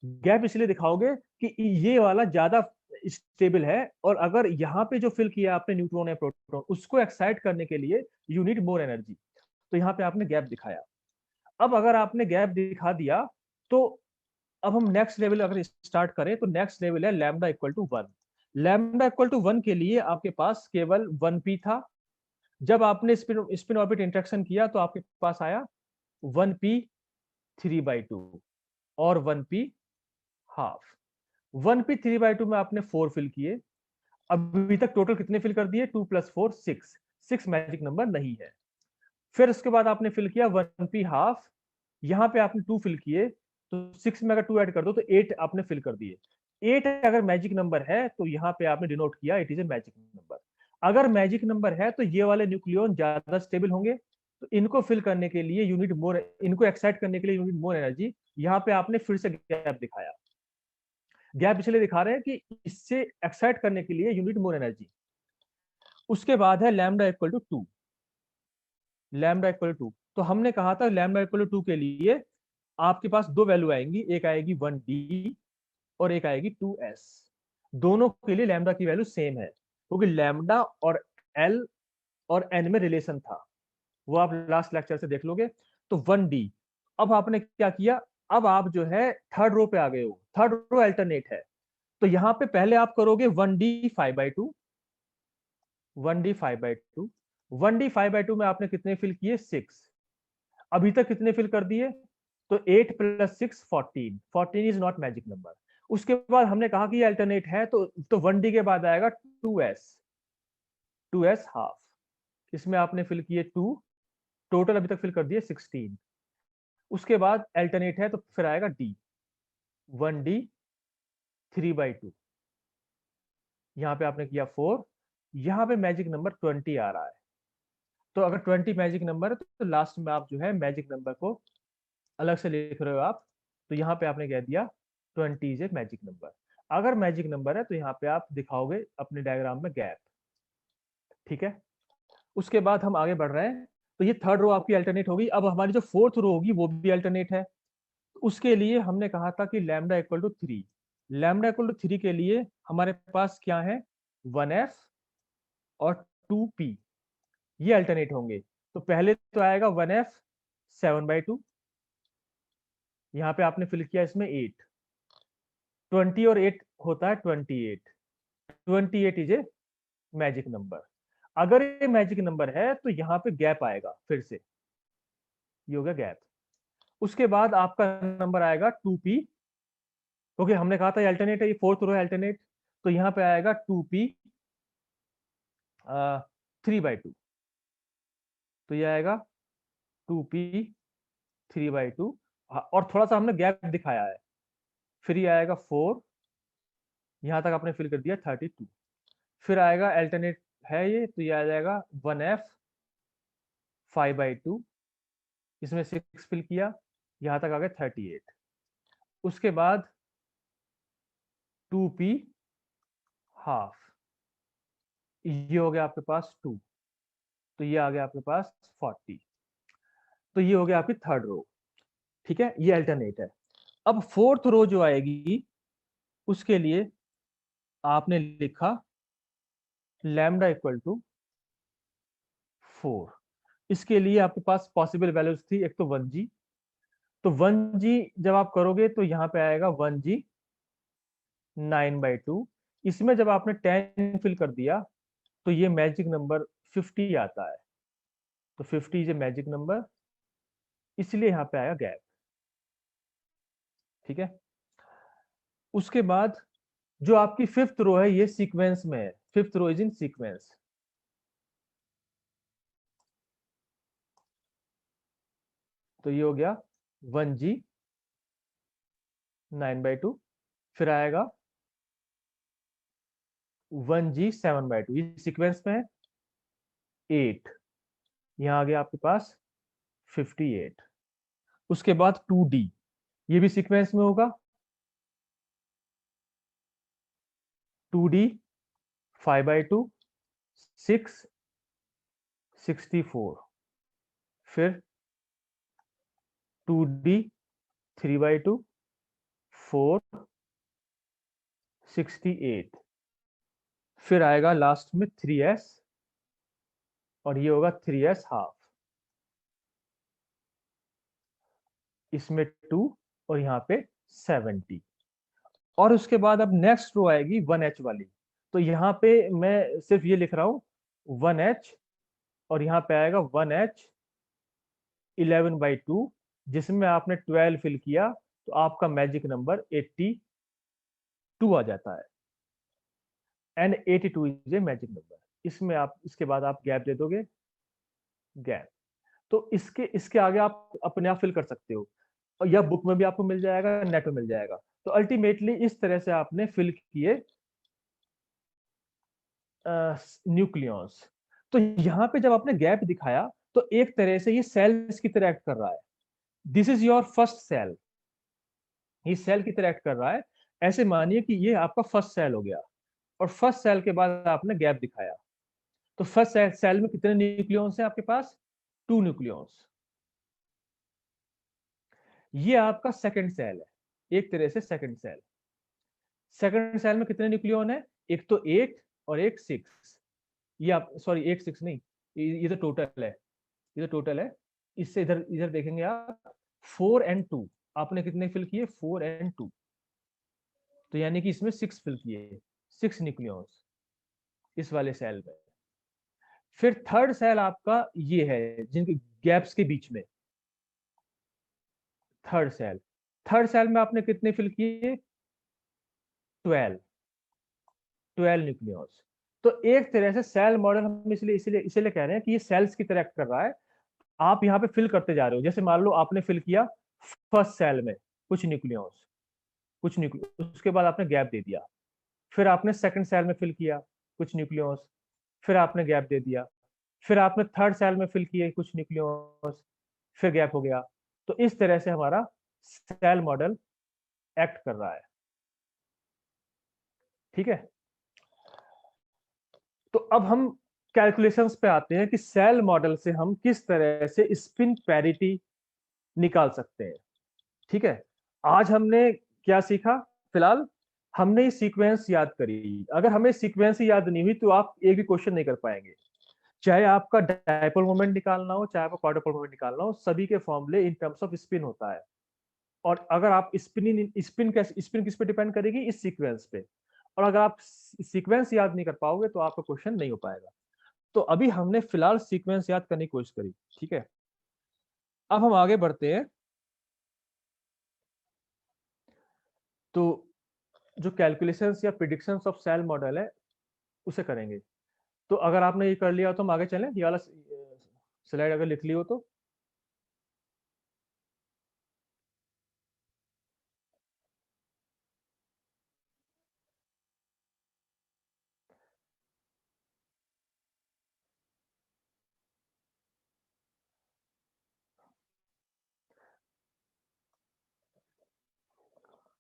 Gap इसलिए दिखाओगे कि ये वाला ज्यादा स्टेबल है, और अगर यहाँ पे जो फिल किया आपने न्यूट्रॉन या प्रोटॉन उसको एक्साइट करने के लिए यू नीड मोर एनर्जी, तो यहाँ पे आपने गैप दिखाया। अब अगर आपने गैप दिखा दिया तो अब हम नेक्स्ट लेवल अगर स्टार्ट करें तो नेक्स्ट लेवल है lambda equal to 1। Lambda equal to 1 के लिए आपके पास केवल 1p था। जब आपने स्पिन स्पिन ऑर्बिट इंटरेक्शन किया तो आपके पास आया 1p 3/2 और 1p हाफ। 1p 3/2 में आपने 4 फिल किए। अभी तक टोटल कितने फिल कर दिए, 2 + 4 6, 6 मैजिक नंबर नहीं है। फिर उसके बाद आपने फिल किया 1p हाफ, यहाँ पे आपने 2 फिल किए, तो 6 में अगर 2 ऐड कर दो तो 8 आपने फिल कर दिए। 8 अगर मैजिक नंबर है तो यहाँ पे आपने डिनोट किया it is a magic number. अगर मैजिक नंबर है तो ये वाले न्यूक्लियॉन ज्यादा स्टेबल होंगे, तो इनको फिल करने के लिए यूनिट मोर, इनको एक्साइट करने के लिए यूनिट मोर एनर्जी। यहाँ पे आपने फिर से गैप दिखाया। गैप इसलिए दिखा रहे हैं कि इससे एक्साइट करने के लिए यूनिट मोर एनर्जी। उसके बाद है lambda equal to 2, lambda equal to, तो हमने कहा था लैम्डा इक्वल टू 2 के लिए आपके पास 2 वैल्यू आएंगी, एक आएगी 1d और एक आएगी 2s। दोनों के लिए लैम्डा की वैल्यू सेम है, क्योंकि लैम्डा और l और n में रिलेशन था, वो आप लास्ट लेक्चर से देख लोगे। तो 1d, अब आपने क्या किया, अब आप जो है थर्ड रो पे आ गए हो, थर्ड रो अल्टरनेट है। तो यहाँ पे पहले आप करोगे 1d 5/2, 1d 5/2, 1d 5/2 में आपने कितने फिल किए, 6। अभी तक कितने फिल कर दिए, तो 8 + 6 14, 14 इज नॉट मैजिक नंबर। उसके बाद हमने कहा कि ये अल्टरनेट है, तो 1d के बाद आएगा 2s, 2s हाफ। इसमें आपने फिल किए 2, टोटल अभी तक फिल कर दिए 16। उसके बाद अल्टरनेट है तो फिर आएगा d, 1d 3/2, यहाँ पे आपने किया 4। यहाँ पे मैजिक नंबर 20 आ रहा है। तो अगर 20 मैजिक नंबर है तो लास्ट में आप जो है मैजिक नंबर को अलग से लिख रहे हो आप, तो यहाँ पे आपने कह दिया 20 इज ए मैजिक नंबर। अगर मैजिक नंबर है तो यहाँ पे आप दिखाओगे अपने डायग्राम में गैप। ठीक है, उसके बाद हम आगे बढ़ रहे हैं। तो ये थर्ड रो आपकी अल्टरनेट होगी। अब हमारी जो फोर्थ रो होगी वो भी अल्टरनेट है। उसके लिए हमने कहा था कि lambda equal to 3, lambda equal to 3 के लिए हमारे पास क्या है, 1f और 2p, ये अल्टरनेट होंगे। तो पहले तो आएगा 1f 7/2, यहाँ पे आपने फिल किया इसमें 8, 20 और 8 होता है 28, 28 इज ए मैजिक नंबर। अगर ये मैजिक नंबर है तो यहाँ पे गैप आएगा, फिर से ये हो गया गैप। उसके बाद आपका नंबर आएगा 2p ओके, हमने कहा था अल्टरनेट है, ये फोर्थ रो है अल्टरनेट, तो यहाँ पे आएगा 2p 3/2, तो ये आएगा 2p 3/2, और थोड़ा सा हमने गैप दिखाया है, फिर ये आएगा 4, यहाँ तक आपने फिल कर दिया 32, फिर आएगा अल्टरनेट है ये, तो ये आ जाएगा 1f 5/2, इसमें 6 फिल किया, यहाँ तक आ गया 38, उसके बाद 2p हाफ, ये हो गया आपके पास 2, तो ये आ गया आपके पास 40, तो ये हो गया आपकी थर्ड रो। ठीक है, ये अल्टरनेट है। अब फोर्थ रो जो आएगी उसके लिए आपने लिखा लैम्डा इक्वल टू 4, इसके लिए आपके पास पॉसिबल वैल्यूज थी, एक तो 1g, तो 1g जब आप करोगे तो यहाँ पे आएगा 1g 9/2, इसमें जब आपने 10 फिल कर दिया तो ये मैजिक नंबर 50 आता है, तो 50 इज ए मैजिक नंबर, इसलिए यहाँ पे आया गैप। ठीक है, उसके बाद जो आपकी फिफ्थ रो है ये सीक्वेंस में है, fifth row is in sequence, तो ये हो गया 1g 9/2, फिर आएगा 1g 7/2, ये सीक्वेंस में है 8, यहाँ आ गया आपके पास 58, उसके बाद 2d, ये भी सीक्वेंस में होगा 2d 5/2 6 64, फिर 2d 3/2 4 68, फिर आएगा लास्ट में 3s, और ये होगा 3s हाफ, इसमें 2 और यहाँ पे 70, और उसके बाद अब नेक्स्ट रो आएगी 1h वाली, तो यहाँ पे मैं सिर्फ ये लिख रहा हूँ 1h, और यहाँ पे आएगा 1h 11/2, जिसमें आपने 12 फिल किया तो आपका मैजिक नंबर 82 आ जाता है, and 82 is a magic number, इसमें आप इसके बाद आप गैप दे दोगे, गैप, तो इसके इसके आगे आप अपने आप फिल कर सकते हो, और या बुक में भी आपको मिल जाएगा, नेट में मिल जाएगा, तो अल्टीमेटली इस तरह से आपने फिल किए न्यूक्लियस। तो यहाँ पे जब आपने गैप दिखाया तो एक तरह से ये सेल्स की तरह एक्ट कर रहा है, this is your first shell, ये सेल की तरह एक्ट कर रहा है, ऐसे मानिए कि ये आपका फर्स्ट सेल हो गया, और फर्स्ट सेल के बाद आपने गैप दिखाया, तो फर्स्ट सेल में कितने न्यूक्लियॉन्स हैं आपके पास, 2 न्यूक्लियॉन्स, ये आपका सेकंड सेल है, एक तरह से सेकंड सेल, सेकंड सेल में कितने न्यूक्लियॉन है, एक तो 8 और एक 6, ये आप सॉरी 8 6 नहीं, ये तो टोटल है, ये तो टोटल है, इससे इधर इधर देखेंगे आप 4 and 2, आपने कितने फिल किए 4 and 2, तो यानी कि इसमें 6 फिल किए, 6 न्यूक्लियॉन्स इस वाले सेल में। फिर थर्ड सेल आपका ये है जिनके गैप्स के बीच में, थर्ड सेल में आपने कितने फिल किए 12 न्यूक्लियॉन्स, तो एक तरह से सेल मॉडल हम इसलिए कह रहे हैं कि ये सेल्स की तरह कर रहा है, आप यहाँ पे फिल करते जा रहे हो, जैसे मान लो आपने फिल किया फर्स्ट सेल में कुछ न्यूक्लियॉन्स, उसके बाद आपने गैप दे दिया, फिर आपने सेकंड सेल में फिल किया कुछ न्यूक्लियॉन्स, फिर आपने गैप दे दिया, फिर आपने थर्ड सेल में फिल किए कुछ न्यूक्लियॉन्स, फिर गैप हो गया, तो इस तरह से हमारा सेल मॉडल एक्ट कर रहा है। ठीक है, तो अब हम कैलकुलेशंस पे आते हैं कि सेल मॉडल से हम किस तरह से स्पिन पैरिटी निकाल सकते हैं। ठीक है, आज हमने क्या सीखा, फिलहाल हमने ये सीक्वेंस याद करी, अगर हमें सीक्वेंस ही याद नहीं हुई तो आप एक भी क्वेश्चन नहीं कर पाएंगे, चाहे आपका डायपोल मोमेंट निकालना हो, चाहे आपका क्वाड्रुपल मोमेंट निकालना हो, सभी के फॉर्मूले इन टर्म्स ऑफ स्पिन होता है, और अगर आप स्पिन किस पे डिपेंड करेगी, इस सीक्वेंस पे, और अगर आप सीक्वेंस याद नहीं कर पाओगे तो आपका क्वेश्चन नहीं हो पाएगा। तो अभी हमने फिलहाल सीक्वेंस याद करने की कोशिश करी, ठीक है, अब हम आगे बढ़ते हैं। तो जो कैलकुलेशंस या प्रिडिक्शंस ऑफ सेल मॉडल है उसे करेंगे। तो अगर आपने ये कर लिया तो हम आगे चलें, ये वाला स्लाइड अगर लिख ली हो तो।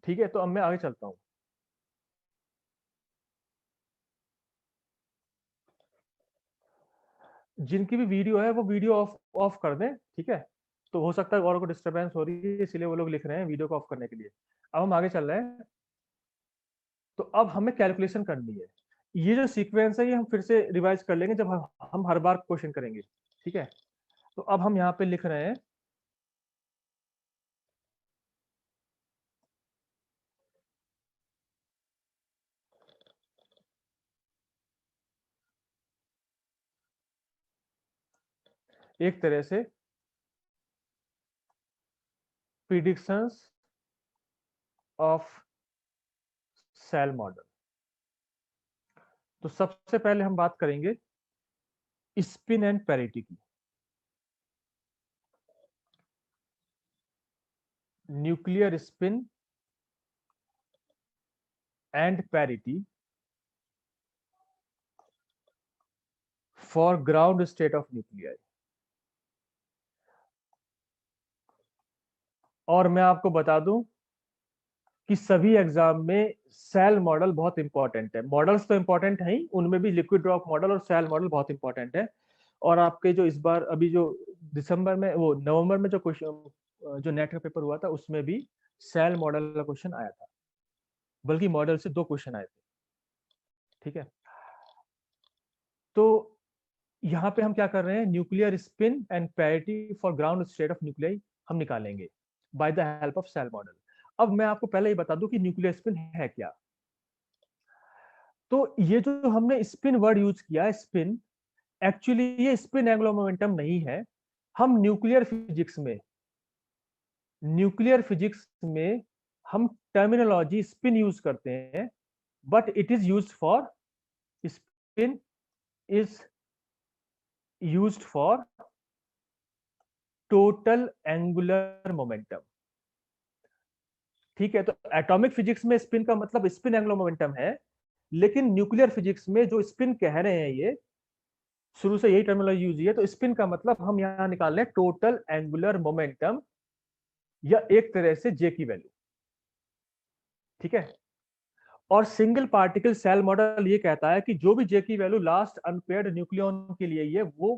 ठीक है, तो अब मैं आगे चलता हूँ। जिनकी भी वीडियो है वो वीडियो ऑफ ऑफ कर दें, ठीक है। तो हो सकता है और को डिस्टरबेंस हो रही है, इसलिए वो लोग लिख रहे हैं वीडियो को ऑफ करने के लिए। अब हम आगे चल रहे हैं। तो अब हमें कैलकुलेशन करनी है। ये जो सीक्वेंस है ये हम फिर से रिवाइज कर लेंगे जब हम हर बार क्वेश्चन करेंगे, ठीक है। तो अब हम यहाँ पे लिख रहे हैं एक तरह से प्रिडिक्शंस ऑफ सेल मॉडल। तो सबसे पहले हम बात करेंगे स्पिन एंड पैरिटी की। Nuclear spin and parity for ground state of nuclear. और मैं आपको बता दूं कि सभी एग्जाम में सेल मॉडल बहुत इंपॉर्टेंट है। मॉडल्स तो इंपॉर्टेंट है ही, उनमें भी लिक्विड ड्रॉप मॉडल और सेल मॉडल बहुत इंपॉर्टेंट है। और आपके जो इस बार अभी जो दिसंबर में वो नवंबर में जो क्वेश्चन जो नेट का पेपर हुआ था उसमें भी सेल मॉडल का क्वेश्चन आया था, बल्कि मॉडल से 2 क्वेश्चन आए थे, ठीक है। तो यहाँ पे हम क्या कर रहे हैं, nuclear spin and parity for ground state of nuclei हम निकालेंगे by the help of shell model. अब मैं आपको पहले ही बता दूं कि न्यूक्लियर स्पिन है क्या। तो ये जो हमने स्पिन वर्ड यूज किया है, स्पिन, एक्चुअली ये स्पिन एंगुलर मोमेंटम नहीं है। हम न्यूक्लियर फिजिक्स में हम टर्मिनोलॉजी स्पिन यूज करते हैं, but it is used for, spin is used for total angular momentum, ठीक है। तो एटॉमिक फिजिक्स में स्पिन का मतलब स्पिन एंगुलर मोमेंटम है, लेकिन न्यूक्लियर फिजिक्स में जो स्पिन कह रहे हैं ये शुरू से यही टर्मिनोलॉजी यूज है। तो स्पिन का मतलब हम यहां निकाल रहे हैं टोटल एंगुलर मोमेंटम, या एक तरह से जे की वैल्यू, ठीक है। और सिंगल पार्टिकल सेल मॉडल ये कहता है कि जो भी जे की वैल्यू लास्ट अनपेयर्ड न्यूक्लियन के लिए ये वो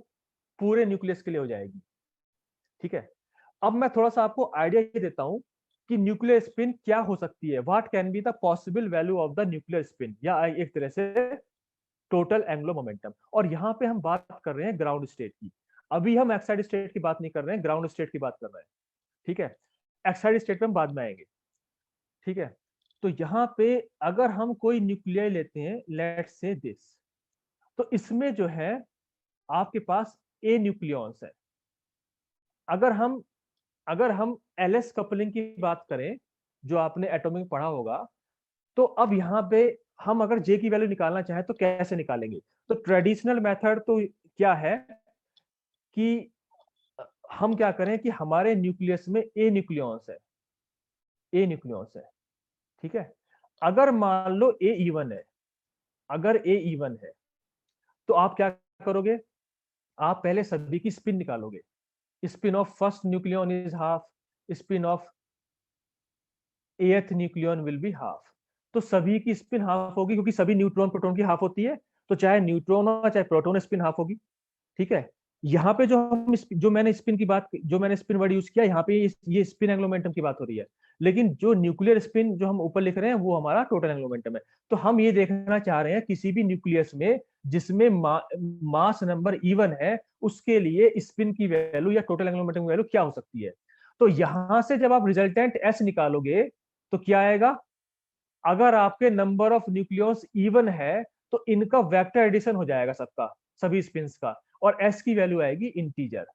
पूरे न्यूक्लियस के लिए हो जाएगी, ठीक है। अब मैं थोड़ा सा आपको आइडिया ये देता हूं कि न्यूक्लियर स्पिन क्या हो सकती है, what can be the possible value of the nuclear spin, या एक तरह से टोटल एंगुलर मोमेंटम। और यहाँ पे हम बात कर रहे हैं ग्राउंड स्टेट की। अभी हम एक्साइड स्टेट की बात नहीं कर रहे हैं, ग्राउंड स्टेट की बात कर रहे हैं, ठीक है। एक्साइड स्टेट में हम बाद में आएंगे, ठीक है। तो यहाँ पे अगर हम कोई न्यूक्लियाई लेते हैं, लेट्स से दिस, तो इसमें जो है आपके पास ए न्यूक्लियॉन्स है। अगर हम अगर हम एलएस कपलिंग की बात करें, जो आपने एटॉमिक पढ़ा होगा, तो अब यहाँ पे हम अगर जे की वैल्यू निकालना चाहें तो कैसे निकालेंगे। तो ट्रेडिशनल मेथड तो क्या है कि हम क्या करें कि हमारे न्यूक्लियस में ए न्यूक्लियॉन्स है, ठीक है। अगर मान लो ए इवन है, अगर ए इवन है, तो आप क्या करोगे, आप पहले सभी की स्पिन निकालोगे। Spin off first nucleon is half, spin off एथ न्यूक्लियन विल बी हाफ। तो सभी की स्पिन हाफ होगी, क्योंकि सभी न्यूट्रॉन प्रोटॉन की हाफ होती है। तो चाहे न्यूट्रॉन हो चाहे प्रोटॉन, स्पिन हाफ होगी, ठीक है। यहाँ पे जो मैंने स्पिन वर्ड यूज किया, यहाँ पे ये स्पिन एंगुलर मोमेंटम की बात हो रही है। लेकिन जो न्यूक्लियर स्पिन जो हम ऊपर लिख रहे हैं वो हमारा टोटल एंगुलर मोमेंटम है। तो हम ये देखना चाह रहे हैं किसी भी न्यूक्लियस में जिसमें मास नंबर इवन है, उसके लिए स्पिन की वैल्यू या टोटल एंगुलर मोमेंटम की वैल्यू क्या हो सकती है। तो यहां से जब आप रिजल्टेंट एस निकालोगे तो क्या आएगा, अगर आपके नंबर ऑफ न्यूक्लियस इवन है तो इनका वेक्टर एडिशन हो जाएगा सबका, सभी स्पिन्स का, और एस की वैल्यू आएगी इंटीजर।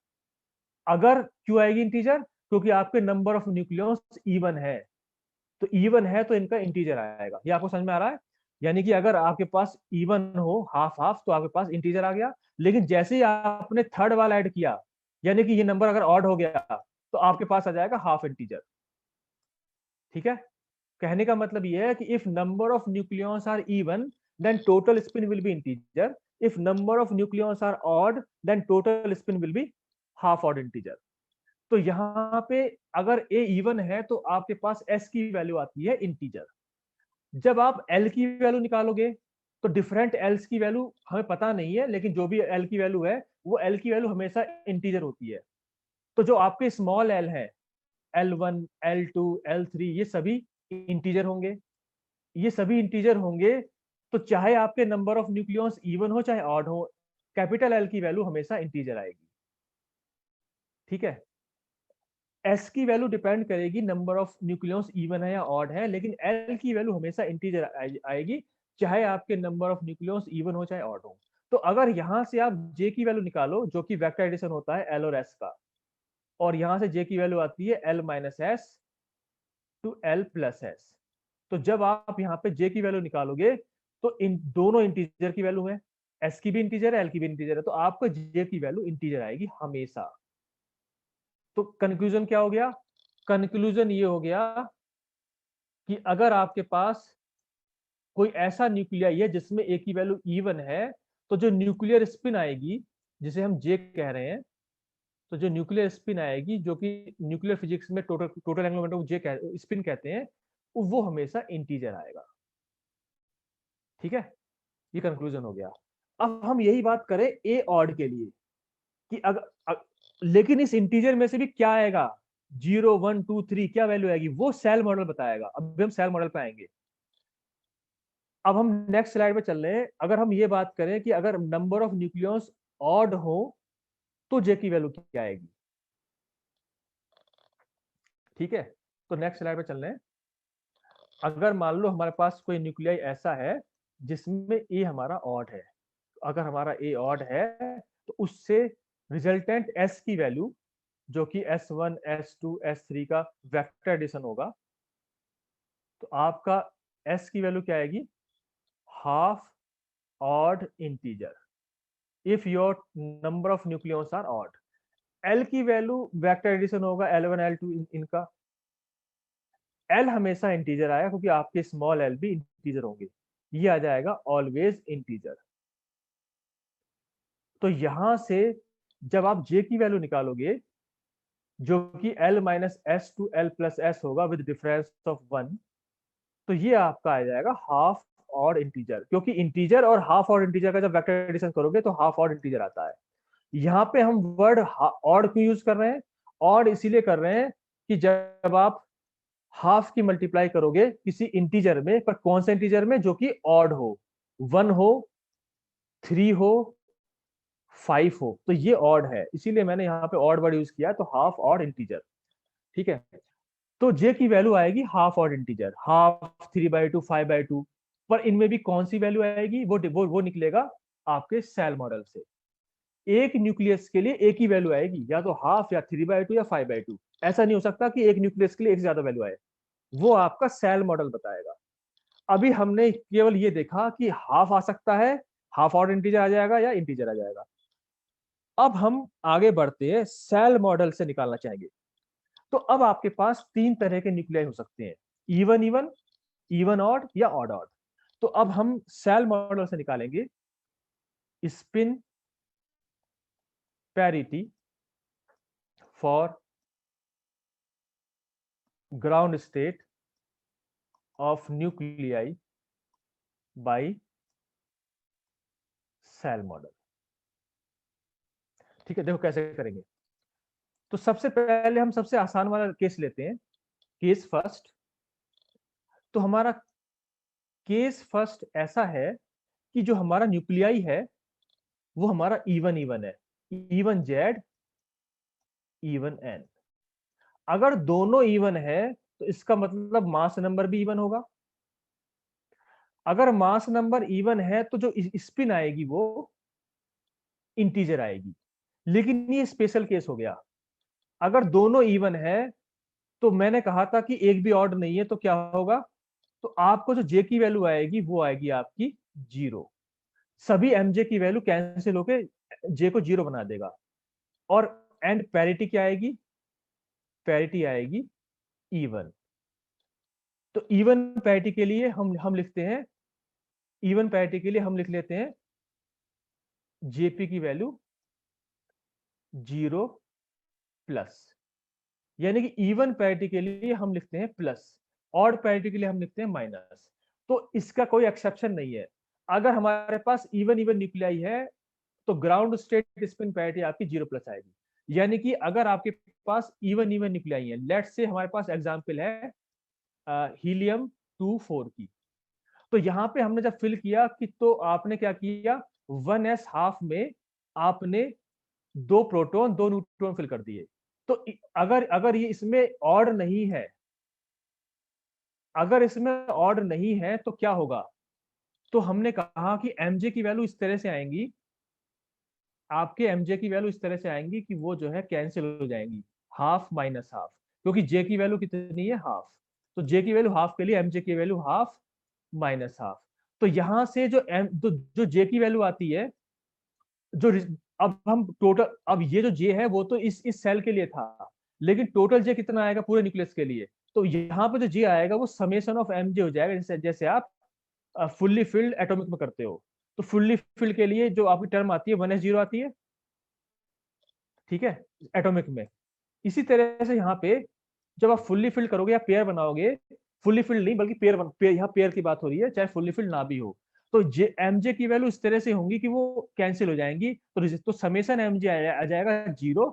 अगर क्यों आएगी इंटीजर, क्योंकि आपके नंबर ऑफ न्यूक्लियस इवन है, तो इवन है तो इनका इंटीजर आएगा। ये आपको समझ में आ रहा है? यानी कि अगर आपके पास इवन हो हाफ हाफ तो आपके पास इंटीजर आ गया, लेकिन जैसे ही आपने थर्ड वाला ऐड किया, यानी कि ये नंबर अगर ऑड हो गया तो आपके पास आ जाएगा हाफ इंटीजर। ठीक है, कहने का मतलब ये है कि if number of nucleons are even then total spin will be integer, if number of nucleons are odd then total spin will be half odd integer. तो यहाँ पे अगर ए इवन है तो आपके पास एस की वैल्यू आती है इंटीजर। जब आप एल की वैल्यू निकालोगे तो डिफरेंट एल्स की वैल्यू हमें पता नहीं है, लेकिन जो भी एल की वैल्यू है वो एल की वैल्यू हमेशा इंटीजर होती है। तो जो आपके स्मॉल एल है, L1, L2, L3 ये सभी इंटीजर होंगे। ये सभी इंटीजर होंगे तो चाहे आपके नंबर ऑफ न्यूक्लियॉन्स इवन हो चाहे ऑड हो, कैपिटल एल की वैल्यू हमेशा इंटीजर आएगी। ठीक है, एस की वैल्यू डिपेंड करेगी नंबर ऑफ न्यूक्लियॉन्स इवन है या ऑड है, लेकिन एल की वैल्यू हमेशा इंटीजर आएगी, चाहे आपके नंबर ऑफ न्यूक्लियॉन्स इवन हो चाहे ऑड हो। तो अगर यहां से आप जे की वैल्यू निकालो जो कि वेक्टर एडिशन होता है एल और एस का, और यहां से जे की वैल्यू आती है L minus S to L plus S. तो जब आप यहाँ पे जे की वैल्यू निकालोगे तो इन दोनों इंटीजर की वैल्यू है, एस की भी इंटीजर है एल की भी इंटीजर है, तो आपको जे की वैल्यू इंटीजर आएगी हमेशा। तो कंक्लूजन क्या हो गया? कंक्लूजन ये हो गया कि अगर आपके पास कोई ऐसा न्यूक्लियाई है जिसमें ए की वैल्यू इवन है, तो जो न्यूक्लियर स्पिन आएगी जिसे हम जे कह रहे हैं, तो जो न्यूक्लियर स्पिन आएगी जो कि न्यूक्लियर फिजिक्स में टोटल टोटल एंगुलर मोमेंटम जे स्पिन कहते हैं, वो हमेशा इंटीजर आएगा। ठीक है, ये कंक्लूजन हो गया। अब हम यही बात करें ए ऑड के लिए कि लेकिन इस इंटीजर में से भी क्या आएगा, 0 1 2 3 क्या वैल्यू आएगी, वो सेल मॉडल बताएगा। अब हम सेल मॉडल पे आएंगे। अब हम नेक्स्ट स्लाइड पे चल रहे हैं। अगर हम ये बात करें कि अगर नंबर ऑफ न्यूक्लियॉन्स ऑड हो तो जे की वैल्यू क्या आएगी। ठीक है, तो नेक्स्ट स्लाइड पे चल रहे हैं। अगर मान लो हमारे पास कोई न्यूक्लियाई ऐसा है जिसमें ए हमारा ऑड है, अगर हमारा ए ऑड है तो उससे रिजल्टेंट एस की वैल्यू जो कि S1, S2, S3 का वेक्टर एडिशन होगा, तो आपका S की वैल्यू क्या आएगी, half odd integer if your number of nucleons are odd. L की वैल्यू वेक्टर एडिशन होगा L1, L2 इनका। L हमेशा इंटीजर आएगा क्योंकि आपके स्मॉल l भी इंटीजर होंगे, ये आ जाएगा ऑलवेज इंटीजर। तो यहां से जब आप J की वैल्यू निकालोगे जो कि L minus S to L plus S होगा विद डिफरेंस ऑफ 1, तो ये आपका आ जाएगा हाफ ऑड इंटीजर, क्योंकि इंटीजर और हाफ ऑड इंटीजर का जब वेक्टर एडिशन करोगे तो हाफ ऑड इंटीजर आता है। यहाँ पे हम वर्ड ऑड क्यों यूज कर रहे हैं, ऑड इसीलिए कर रहे हैं कि जब आप हाफ की मल्टीप्लाई करोगे किसी इंटीजर में, पर कौन सा इंटीजर में, जो कि ऑड हो, 1 हो, 3 हो, 5 हो, तो ये ऑड है, इसीलिए मैंने यहाँ पे ऑड वर्ड यूज किया, तो हाफ ऑड इंटीजर। ठीक है, तो जे की वैल्यू आएगी हाफ ऑड इंटीजर, हाफ 3/2 5/2। पर इनमें भी कौन सी वैल्यू आएगी, वो निकलेगा आपके सेल मॉडल से। एक न्यूक्लियस के लिए एक ही वैल्यू आएगी, या तो हाफ या 3/2 या 5/2। ऐसा नहीं हो सकता कि एक न्यूक्लियस के लिए एक से ज्यादा वैल्यू आए, वो आपका सेल मॉडल बताएगा। अभी हमने केवल ये देखा कि हाफ आ सकता है, हाफ ऑड इंटीजर आ जाएगा या इंटीजर आ जाएगा। अब हम आगे बढ़ते हैं, सेल मॉडल से निकालना चाहेंगे। तो अब आपके पास तीन तरह के न्यूक्लियाई हो सकते हैं, इवन इवन, इवन ऑड या ऑड ऑड। तो अब हम सेल मॉडल से निकालेंगे spin parity for ground state of nuclei by shell model. ठीक है, देखो कैसे करेंगे। तो सबसे पहले हम सबसे आसान वाला केस लेते हैं, केस फर्स्ट। तो हमारा केस फर्स्ट ऐसा है कि जो हमारा न्यूक्लियाई है वो हमारा इवन इवन है, इवन जेड इवन एन। अगर दोनों इवन है तो इसका मतलब मास नंबर भी इवन होगा। अगर मास नंबर इवन है तो जो स्पिन आएगी वो इंटीजर आएगी। लेकिन ये स्पेशल केस हो गया, अगर दोनों इवन है तो मैंने कहा था कि एक भी ऑड नहीं है तो क्या होगा, तो आपको जो जे की वैल्यू आएगी वो आएगी आपकी 0। सभी एमजे की वैल्यू कैंसिल होके जे को 0 बना देगा। और एंड पैरिटी क्या आएगी, पैरिटी आएगी इवन। तो इवन पैरिटी के लिए हम लिखते हैं, इवन पैरिटी के लिए हम लिख लेते हैं जेपी की वैल्यू 0 प्लस, यानी कि इवन पैरिटी के लिए हम लिखते हैं प्लस, ऑड पैरिटी के लिए हम लिखते हैं माइनस। तो इसका कोई एक्सेप्शन नहीं है। अगर हमारे पास इवन इवन न्यूक्लियाई है तो ग्राउंड स्टेट स्पिन पैरिटी आपकी 0 प्लस आएगी। यानी कि अगर आपके पास इवन इवन न्यूक्लियाई है, लेट्स से हमारे पास एग्जांपल है हीलियम 2 4 की, तो यहाँ पे हमने जब फिल किया कि तो आपने क्या किया, 1s हाफ में आपने 2 प्रोटॉन 2 न्यूट्रॉन फिल कर दिए। तो अगर अगर ये इसमें ऑड नहीं है, अगर इसमें ऑड नहीं है तो क्या होगा, तो हमने कहा कि एमजे की वैल्यू इस तरह से आएंगी, आपके एमजे की वैल्यू इस तरह से आएंगी कि वो जो है कैंसिल हो जाएंगी, हाफ माइनस हाफ, क्योंकि जे की वैल्यू कितनी है, हाफ। तो जे की वैल्यू हाफ के लिए एमजे की वैल्यू हाफ माइनस हाफ। तो यहां से जो जे की वैल्यू आती है, जो अब हम टोटल, अब ये जो जे है वो तो इस सेल के लिए था, लेकिन टोटल जे कितना आएगा पूरे न्यूक्लियस के लिए, तो यहाँ पे जो जे आएगा वो समेशन ऑफ एम जे हो जाएगा, जैसे जैसे आप फुल्ली फिल्ड एटॉमिक में करते हो। तो फुल्ली फिल्ड के लिए जो आपकी टर्म आती है 1s0 आती है, ठीक है, एटॉमिक में। इसी तरह से यहाँ पे जब आप फुल्ली फिल्ड करोगे या पेयर बनाओगे, फुल्ली फिल्ड नहीं बल्कि पेयर यहाँ पेयर की बात हो रही है, चाहे फुल्ली फिल्ड ना भी हो, तो जे एमजे की वैल्यू इस तरह से होंगी कि वो कैंसिल हो जाएंगी, तो समेशन एमजे आ जाएगा 0।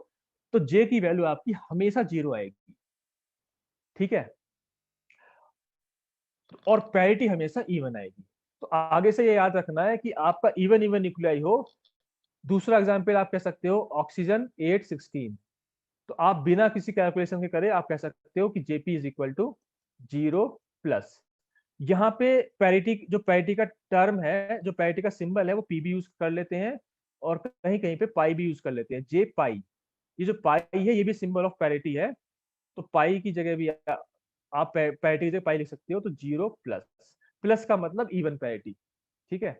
तो जे की वैल्यू आपकी हमेशा 0 आएगी, ठीक है, और पैरिटी हमेशा इवन आएगी। तो आगे से ये याद रखना है कि आपका इवन इवन न्यूक्लियाई हो। दूसरा एग्जाम्पल आप कह सकते हो ऑक्सीजन 816, तो आप बिना किसी कैलकुलेशन के करे आप कह सकते हो कि JP is equal to 0 plus. यहाँ पे पैरिटी, जो पैरिटी का टर्म है, जो पैरिटी का सिंबल है वो पी भी यूज कर लेते हैं, और कहीं कहीं पे पाई भी यूज कर लेते हैं, जे पाई। ये जो पाई है ये भी सिंबल ऑफ पैरिटी है, तो पाई की जगह भी आप पैरिटी की जगह पाई लिख सकते हो, तो 0 प्लस, प्लस का मतलब इवन पैरिटी, ठीक है।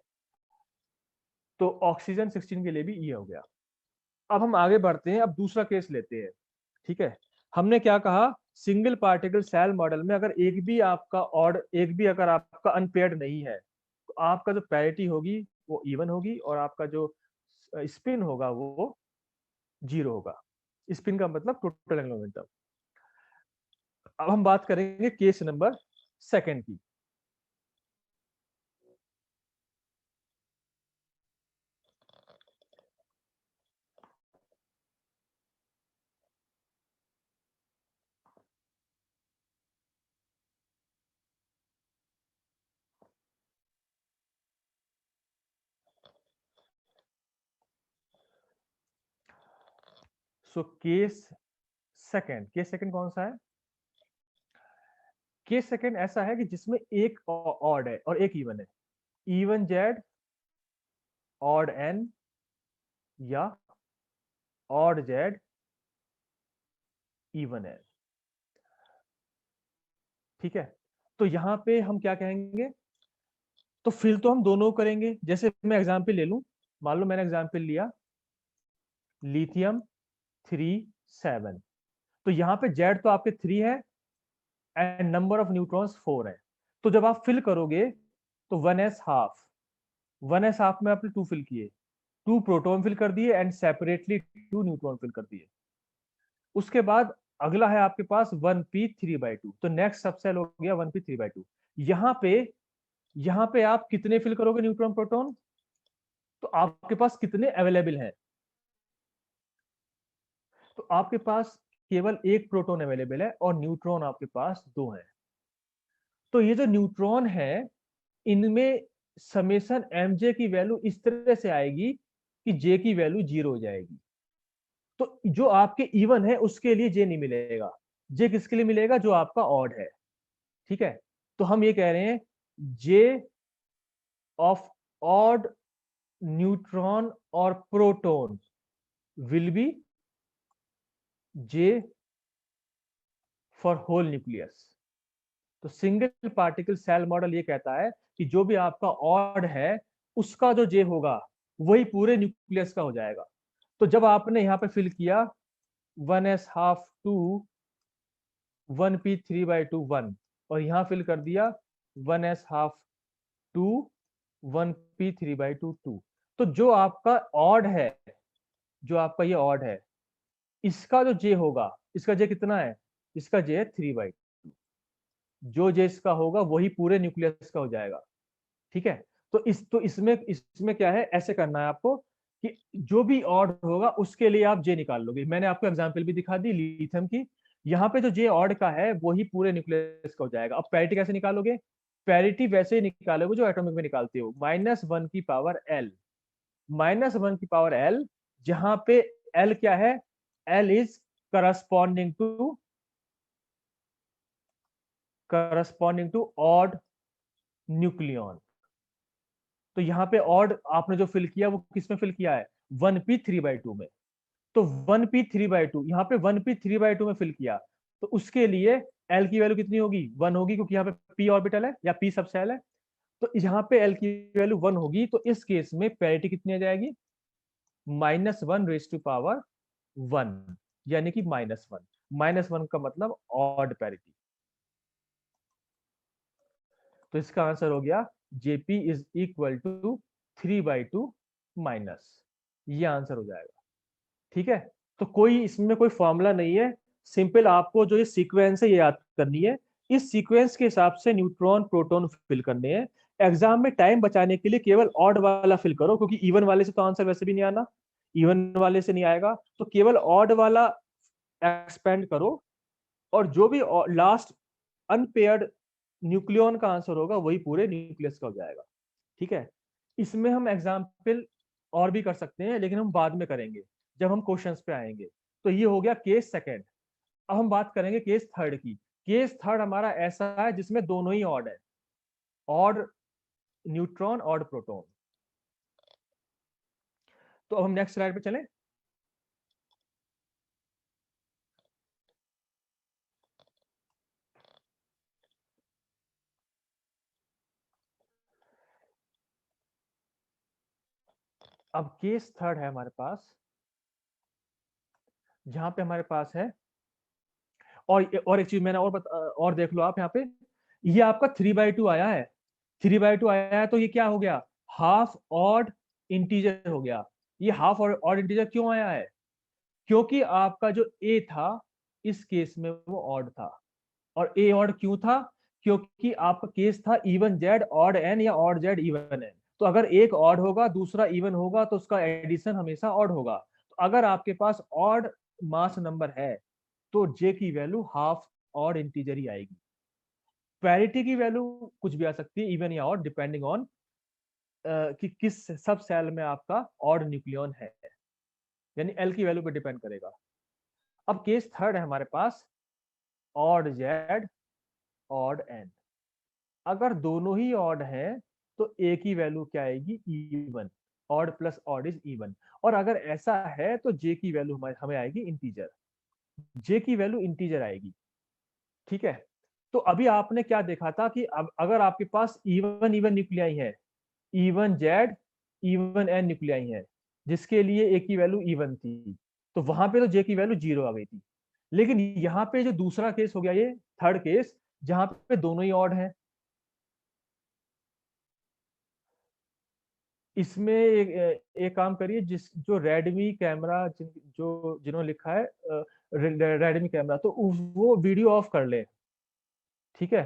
तो ऑक्सीजन 16 के लिए भी ये हो गया। अब हम आगे बढ़ते हैं, अब दूसरा केस लेते हैं, ठीक है। हमने क्या कहा, सिंगल पार्टिकल सेल मॉडल में अगर एक भी आपका ऑड, एक भी अगर आपका अनपेयर्ड नहीं है, तो आपका जो पैरिटी होगी वो इवन होगी, और आपका जो स्पिन होगा वो 0 होगा। स्पिन का मतलब टोटल एंगुलर मोमेंटम। अब हम बात करेंगे केस नंबर सेकंड की। सो केस सेकंड कौन सा है, केस सेकंड ऐसा है कि जिसमें एक ऑड है और एक इवन है, इवन जेड ऑड एन, या ऑड जेड इवन एन, ठीक है। तो यहाँ पे हम क्या कहेंगे, तो फिल तो हम दोनों करेंगे। जैसे मैं एग्जाम्पल ले लूं, मान लो मैंने एग्जाम्पल लिया लिथियम 3 7, तो यहाँ पे जेड तो आपके 3 है एंड नंबर ऑफ न्यूट्रॉन्स 4 है। तो जब आप फिल करोगे तो 1s हाफ में आपने 2 फिल किए, 2 प्रोटॉन फिल कर दिए एंड सेपरेटली 2 न्यूट्रॉन फिल कर दिए। उसके बाद अगला है आपके पास 1p3/2, तो नेक्स्ट सबसेल हो गया 1p3/2। यहाँ पे यहाँ पे आप कितने फिल करोगे न्यूट्रॉन प्रोटॉन, तो आपके पास कितने अवेलेबल हैं, तो आपके पास केवल एक प्रोटॉन अवेलेबल है और न्यूट्रॉन आपके पास 2 है। तो ये जो न्यूट्रॉन है इनमें समेशन एमजे की वैल्यू इस तरह से आएगी कि जे की वैल्यू 0 हो जाएगी। तो जो आपके इवन है उसके लिए जे नहीं मिलेगा, जे किसके लिए मिलेगा, जो आपका ऑड है, ठीक है। तो हम ये कह रहे हैं जे ऑफ ऑड न्यूट्रॉन और proton will be J for whole nucleus. तो सिंगल पार्टिकल सेल मॉडल ये कहता है कि जो भी आपका ऑड है उसका जो जे होगा वही पूरे न्यूक्लियस का हो जाएगा। तो जब आपने यहाँ पे फिल किया 1s½ 2 1p3/2 1 और यहाँ फिल कर दिया 1s½ 2 1p3/2 2, तो जो आपका ऑड है, जो आपका ये ऑड है, इसका जो जे होगा, इसका जे कितना है, इसका जे है 3/2। जो जे इसका होगा वही पूरे न्यूक्लियस का हो जाएगा। ठीक है। तो इसमें क्या है, ऐसे करना है आपको कि जो भी ऑड होगा उसके लिए आप जे निकाल लोगे। मैंने आपको एग्जांपल भी दिखा दी लिथियम की। यहाँ पे जो जे ऑड का है वही पूरे न्यूक्लियस का हो जाएगा। अब पैरिटी कैसे निकालोगे? पैरिटी वैसे ही निकालोगे जो एटॉमिक में निकालते हो, -1 की पावर एल। -1 की पावर एल, जहां पे एल क्या है, L is corresponding to odd nucleon. तो यहाँ पे ऑड आपने जो फिल किया वो किस में फिल किया है, 1p3/2 में। तो 1p3/2, यहाँ पे 1p3/2 में फिल किया, तो उसके लिए एल की वैल्यू कितनी होगी, 1 होगी, क्योंकि यहाँ पे p ऑर्बिटल है या p सबसेल है। तो यहाँ पे एल की वैल्यू 1 होगी, तो इस केस में पैरिटी कितनी आ जाएगी, -1⁻1, यानी कि -1। -1 का मतलब ऑड पैरिटी। तो इसका आंसर हो गया JP is equal to 3/2 minus, ये आंसर हो जाएगा। ठीक है। तो कोई इसमें कोई फॉर्मूला नहीं है, सिंपल आपको जो ये सीक्वेंस है ये याद करनी है। इस सीक्वेंस के हिसाब से न्यूट्रॉन प्रोटॉन फिल करने हैं। एग्जाम में टाइम बचाने के लिए केवल ऑड वाला फिल करो, क्योंकि इवन वाले से तो आंसर वैसे भी नहीं आना, इवन वाले से नहीं आएगा, तो केवल ऑड वाला एक्सपेंड करो, और जो भी लास्ट अनपेयर्ड न्यूक्लियन का आंसर होगा वही पूरे न्यूक्लियस का हो जाएगा। ठीक है। इसमें हम एग्जाम्पल और भी कर सकते हैं, लेकिन हम बाद में करेंगे जब हम क्वेश्चंस पे आएंगे। तो ये हो गया केस सेकंड। अब हम बात करेंगे केस थर्ड की। केस थर्ड हमारा ऐसा है जिसमें दोनों ही ऑड है, ऑड न्यूट्रॉन ऑड प्रोटॉन। तो अब हम नेक्स्ट स्लाइड पे चलें। अब केस थर्ड है हमारे पास, जहां पे हमारे पास है, और एक चीज मैंने और देख लो आप यहाँ पे, ये आपका 3/2 आया है। 3/2 आया है, तो ये क्या हो गया, हाफ ऑड इंटीजर हो गया। ये हाफ ऑड इंटीजर क्यों आया है, क्योंकि आपका जो ए था इस केस में वो ऑड था। और ए ऑड क्यों था, क्योंकि आपका केस था इवन जेड ऑड एन या ऑड जेड इवन एन। तो अगर एक ऑड होगा दूसरा इवन होगा तो उसका एडिशन हमेशा ऑड होगा। तो अगर आपके पास ऑड मास नंबर है तो जे की वैल्यू हाफ ऑड इंटीजर ही आएगी। पैरिटी की वैल्यू कुछ भी आ सकती है, इवन या ऑड, डिपेंडिंग ऑन कि किस सब सेल में आपका ऑड न्यूक्लियन है, यानी एल की वैल्यू पे डिपेंड करेगा। अब केस थर्ड है हमारे पास, ऑड जेड ऑड एन। अगर दोनों ही ऑड हैं तो ए की वैल्यू क्या आएगी, even. Odd plus odd is even. और अगर ऐसा है तो जे की वैल्यू हमें आएगी इंटीजर, जे की वैल्यू इंटीजर आएगी। ठीक है। तो अभी आपने क्या देखा था कि अब अगर आपके पास इवन इवन न्यूक्लियाई है, even Z even N nuclei है, जिसके लिए ए की वैल्यू इवन थी, तो वहां पे तो जे की वैल्यू 0 आ गई थी। लेकिन यहाँ पे जो दूसरा केस हो गया, ये थर्ड केस, जहां पे दोनों ही ऑड हैं, इसमें एक काम करिए, जो रेडमी कैमरा जो जिन्होंने लिखा है रेडमी कैमरा, तो वो वीडियो ऑफ कर ले। ठीक है।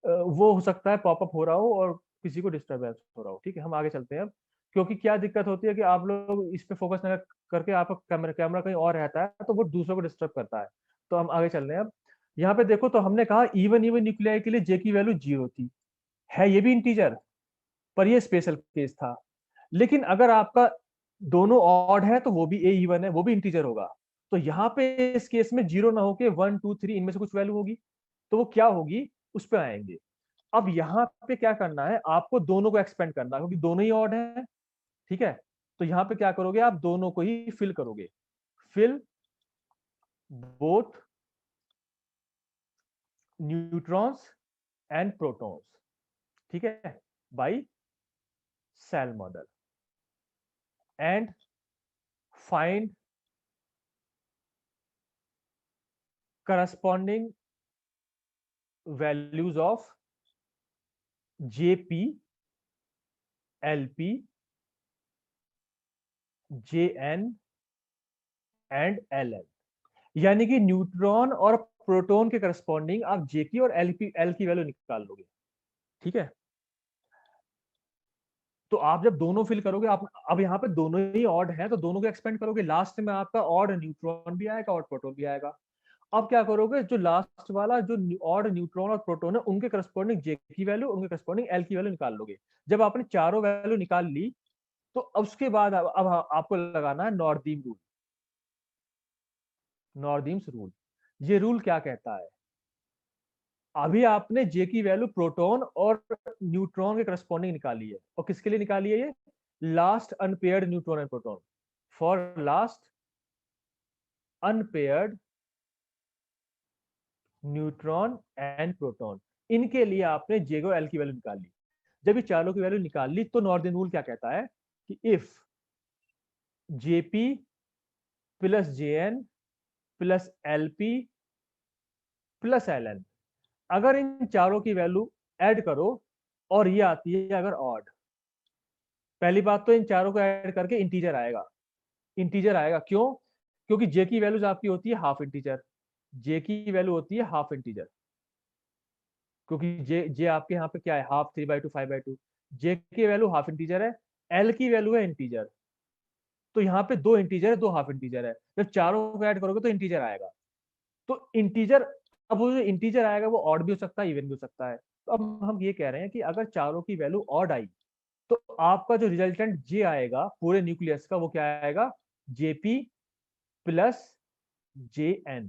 वो हो सकता है पॉपअप हो रहा हो और किसी को डिस्टरबेंस हो रहा हो। ठीक है, हम आगे चलते हैं अब। क्योंकि क्या दिक्कत होती है कि आप लोग इस पे फोकस न करके आपका कैमरा कैमरा कहीं और रहता है, तो वो दूसरों को डिस्टर्ब करता है। तो हम आगे चल रहे हैं अब। यहाँ पे देखो, तो हमने कहा इवन इवन न्यूक्लियाई के लिए जे की वैल्यू 0 थी, है ये भी इंटीजर, पर ये स्पेशल केस था। लेकिन अगर आपका दोनों ऑड है तो वो भी ए इवन है, वो भी इंटीजर होगा। तो यहाँ पे इस केस में 0 ना होके 1 2 3 इनमें से कुछ वैल्यू होगी, तो वो क्या होगी उस पर आएंगे। अब यहाँ पे क्या करना है, आपको दोनों को एक्सपेंड करना है, क्योंकि दोनों ही ऑड है। ठीक है। तो यहाँ पे क्या करोगे, आप दोनों को ही फिल करोगे, fill both neutrons and protons, ठीक है, by shell model, and find corresponding values of JP, LP, JN and LN। यानी कि न्यूट्रॉन और प्रोटॉन के करस्पॉन्डिंग आप J की और L की वैल्यू निकाल लोगे, ठीक है। तो आप जब दोनों फिल करोगे, आप अब यहाँ पे दोनों ही ऑड हैं तो दोनों को एक्सपेंड करोगे, लास्ट में आपका ऑड न्यूट्रॉन भी आएगा और प्रोटॉन भी आएगा। अब क्या करोगे, जो लास्ट वाला जो ऑड न्यूट्रॉन और प्रोटॉन है उनके करस्पॉन्डिंग J की वैल्यू, उनके करस्पॉन्डिंग L की वैल्यू निकाल लोगे। जब आपने चारों वैल्यू निकाल ली तो उसके बाद अब आपको लगाना है नॉर्दीम रूल। नॉर्दीम्स रूल, ये रूल क्या कहता है, अभी आपने J की वैल्यू प्रोटॉन और न्यूट्रॉन के करस्पॉन्डिंग निकाली है, और किसके लिए निकाली है, ये last unpaired neutron and proton, for last unpaired neutron and proton, इनके लिए आपने J को L की वैल्यू निकाल ली। जब ये चारों की वैल्यू निकाल ली तो नॉर्दर्न रूल क्या कहता है कि if JP plus JN plus LP plus LN, अगर इन चारों की वैल्यू ऐड करो और ये आती है अगर ऑड, पहली बात तो इन चारों को ऐड करके इंटीजर आएगा। इंटीजर आएगा क्यों, क्योंकि J की वैल्यूज आपकी होती है हाफ इंटीजर, J की वैल्यू होती है हाफ इंटीजर, क्योंकि J आपके यहाँ पे क्या है, हाफ 3/2 5/2, J की वैल्यू हाफ इंटीजर है, L की वैल्यू है इंटीजर, तो यहाँ पे दो इंटीजर है, दो हाफ इंटीजर है, जब चारों को ऐड करोगे तो इंटीजर आएगा। तो इंटीजर, अब वो जो इंटीजर आएगा वो ऑड भी हो सकता है, इवन भी हो सकता है। तो अब हम ये कह रहे हैं कि अगर चारों की वैल्यू ऑड आई तो आपका जो रिजल्टेंट J आएगा पूरे न्यूक्लियस का वो क्या आएगा, JP प्लस JN।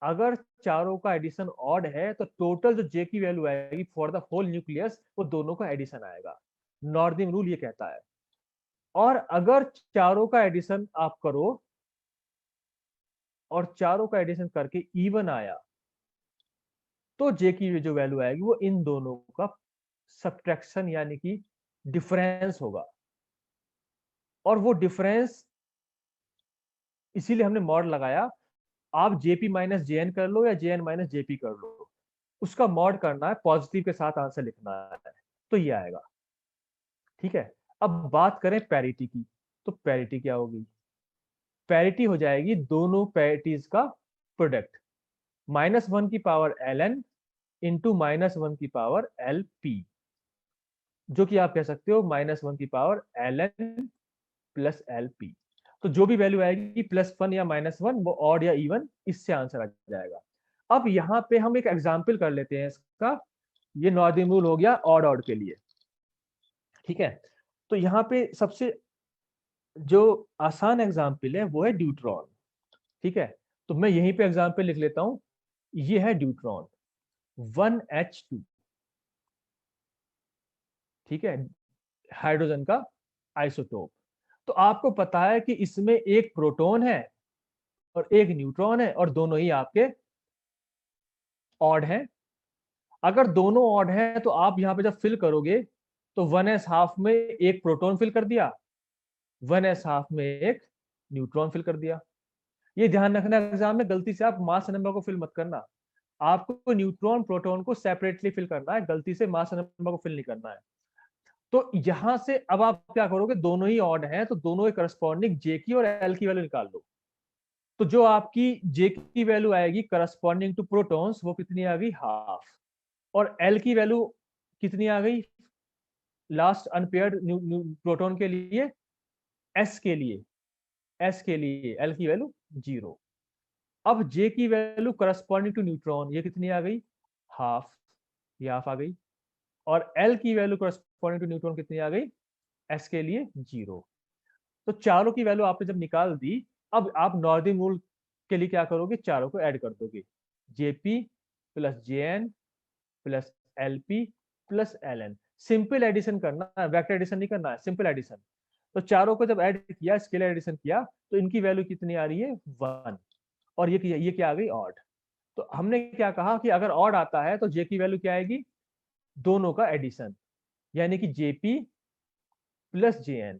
अगर चारों का एडिशन ऑड है तो टोटल जो J की वैल्यू आएगी फॉर द होल न्यूक्लियस वो दोनों का एडिशन आएगा। नॉर्दर्न रूल ये कहता है। और अगर चारों का एडिशन आप करो और चारों का एडिशन करके इवन आया तो J की जो वैल्यू आएगी वो इन दोनों का सब्ट्रैक्शन यानी कि डिफरेंस होगा। और वो डिफरेंस इसीलिए हमने मॉड लगाया, आप JP माइनस JN कर लो या JN माइनस JP कर लो, उसका मॉड करना है, पॉजिटिव के साथ आंसर लिखना है, तो ये आएगा, ठीक है। अब बात करें पैरिटी की, तो पैरिटी क्या होगी, पैरिटी हो जाएगी दोनों पैरिटीज का प्रोडक्ट, -1 की पावर ln इंटू -1 की पावर lp, जो कि आप कह सकते हो -1 की पावर ln प्लस lp। तो जो भी वैल्यू आएगी +1 या -1 वो ऑड या इवन, इससे आंसर आ जाएगा। अब यहाँ पे हम एक एग्जाम्पल कर लेते हैं इसका, ये नॉर्दर्न रूल हो गया ऑड ऑड के लिए, ठीक है। तो यहाँ पे सबसे जो आसान एग्जाम्पल है वो है ड्यूट्रॉन, ठीक है। तो मैं यहीं पे एग्जाम्पल लिख लेता हूं, ये है ड्यूट्रॉन 1H2, ठीक है, हाइड्रोजन का आइसोटोप। तो आपको पता है कि इसमें एक प्रोटॉन है और एक न्यूट्रॉन है और दोनों ही आपके ऑड हैं। अगर दोनों ऑड हैं तो आप यहाँ पे जब फिल करोगे तो 1s हाफ में एक प्रोटॉन फिल कर दिया, 1s हाफ में एक न्यूट्रॉन फिल कर दिया। ये ध्यान रखना एग्जाम में गलती से आप मास नंबर को फिल मत करना, आपको न्यूट्रॉन प्रोटॉन को सेपरेटली फिल करना है, गलती से मास नंबर को फिल नहीं करना है। तो यहां से अब आप क्या करोगे, दोनों ही ऑड हैं तो दोनों के करस्पॉन्डिंग J की और L की वैल्यू निकाल लो। तो जो आपकी J की वैल्यू आएगी करस्पॉन्डिंग टू प्रोटॉन्स वो कितनी आ गई, हाफ, और L की वैल्यू कितनी आ गई लास्ट अनपेयर्ड प्रोटॉन के लिए, S के लिए, S के लिए L की वैल्यू 0। अब J की वैल्यू करस्पॉन्डिंग टू न्यूट्रॉन ये कितनी आ गई, हाफ, ये हाफ आ गई, और L की वैल्यू करस्पॉन्डिंग टू न्यूट्रॉन कितनी आ गई, S के लिए 0। तो चारों की वैल्यू आपने जब निकाल दी, अब आप नॉर्दर्न रूल के लिए क्या करोगे, चारों को ऐड कर दोगे, JP plus JN plus LP plus LN। Simple addition करना है, वेक्टर एडिशन नहीं करना है, सिंपल एडिशन। तो चारों को जब ऐड किया, स्केलर एडिशन किया, तो इनकी वैल्यू कितनी आ रही है 1, और ये क्या आ गई ऑड। तो हमने क्या कहा कि अगर ऑड आता है तो जे की वैल्यू क्या आएगी, दोनों का एडिशन, यानी कि जेपी प्लस जे एन।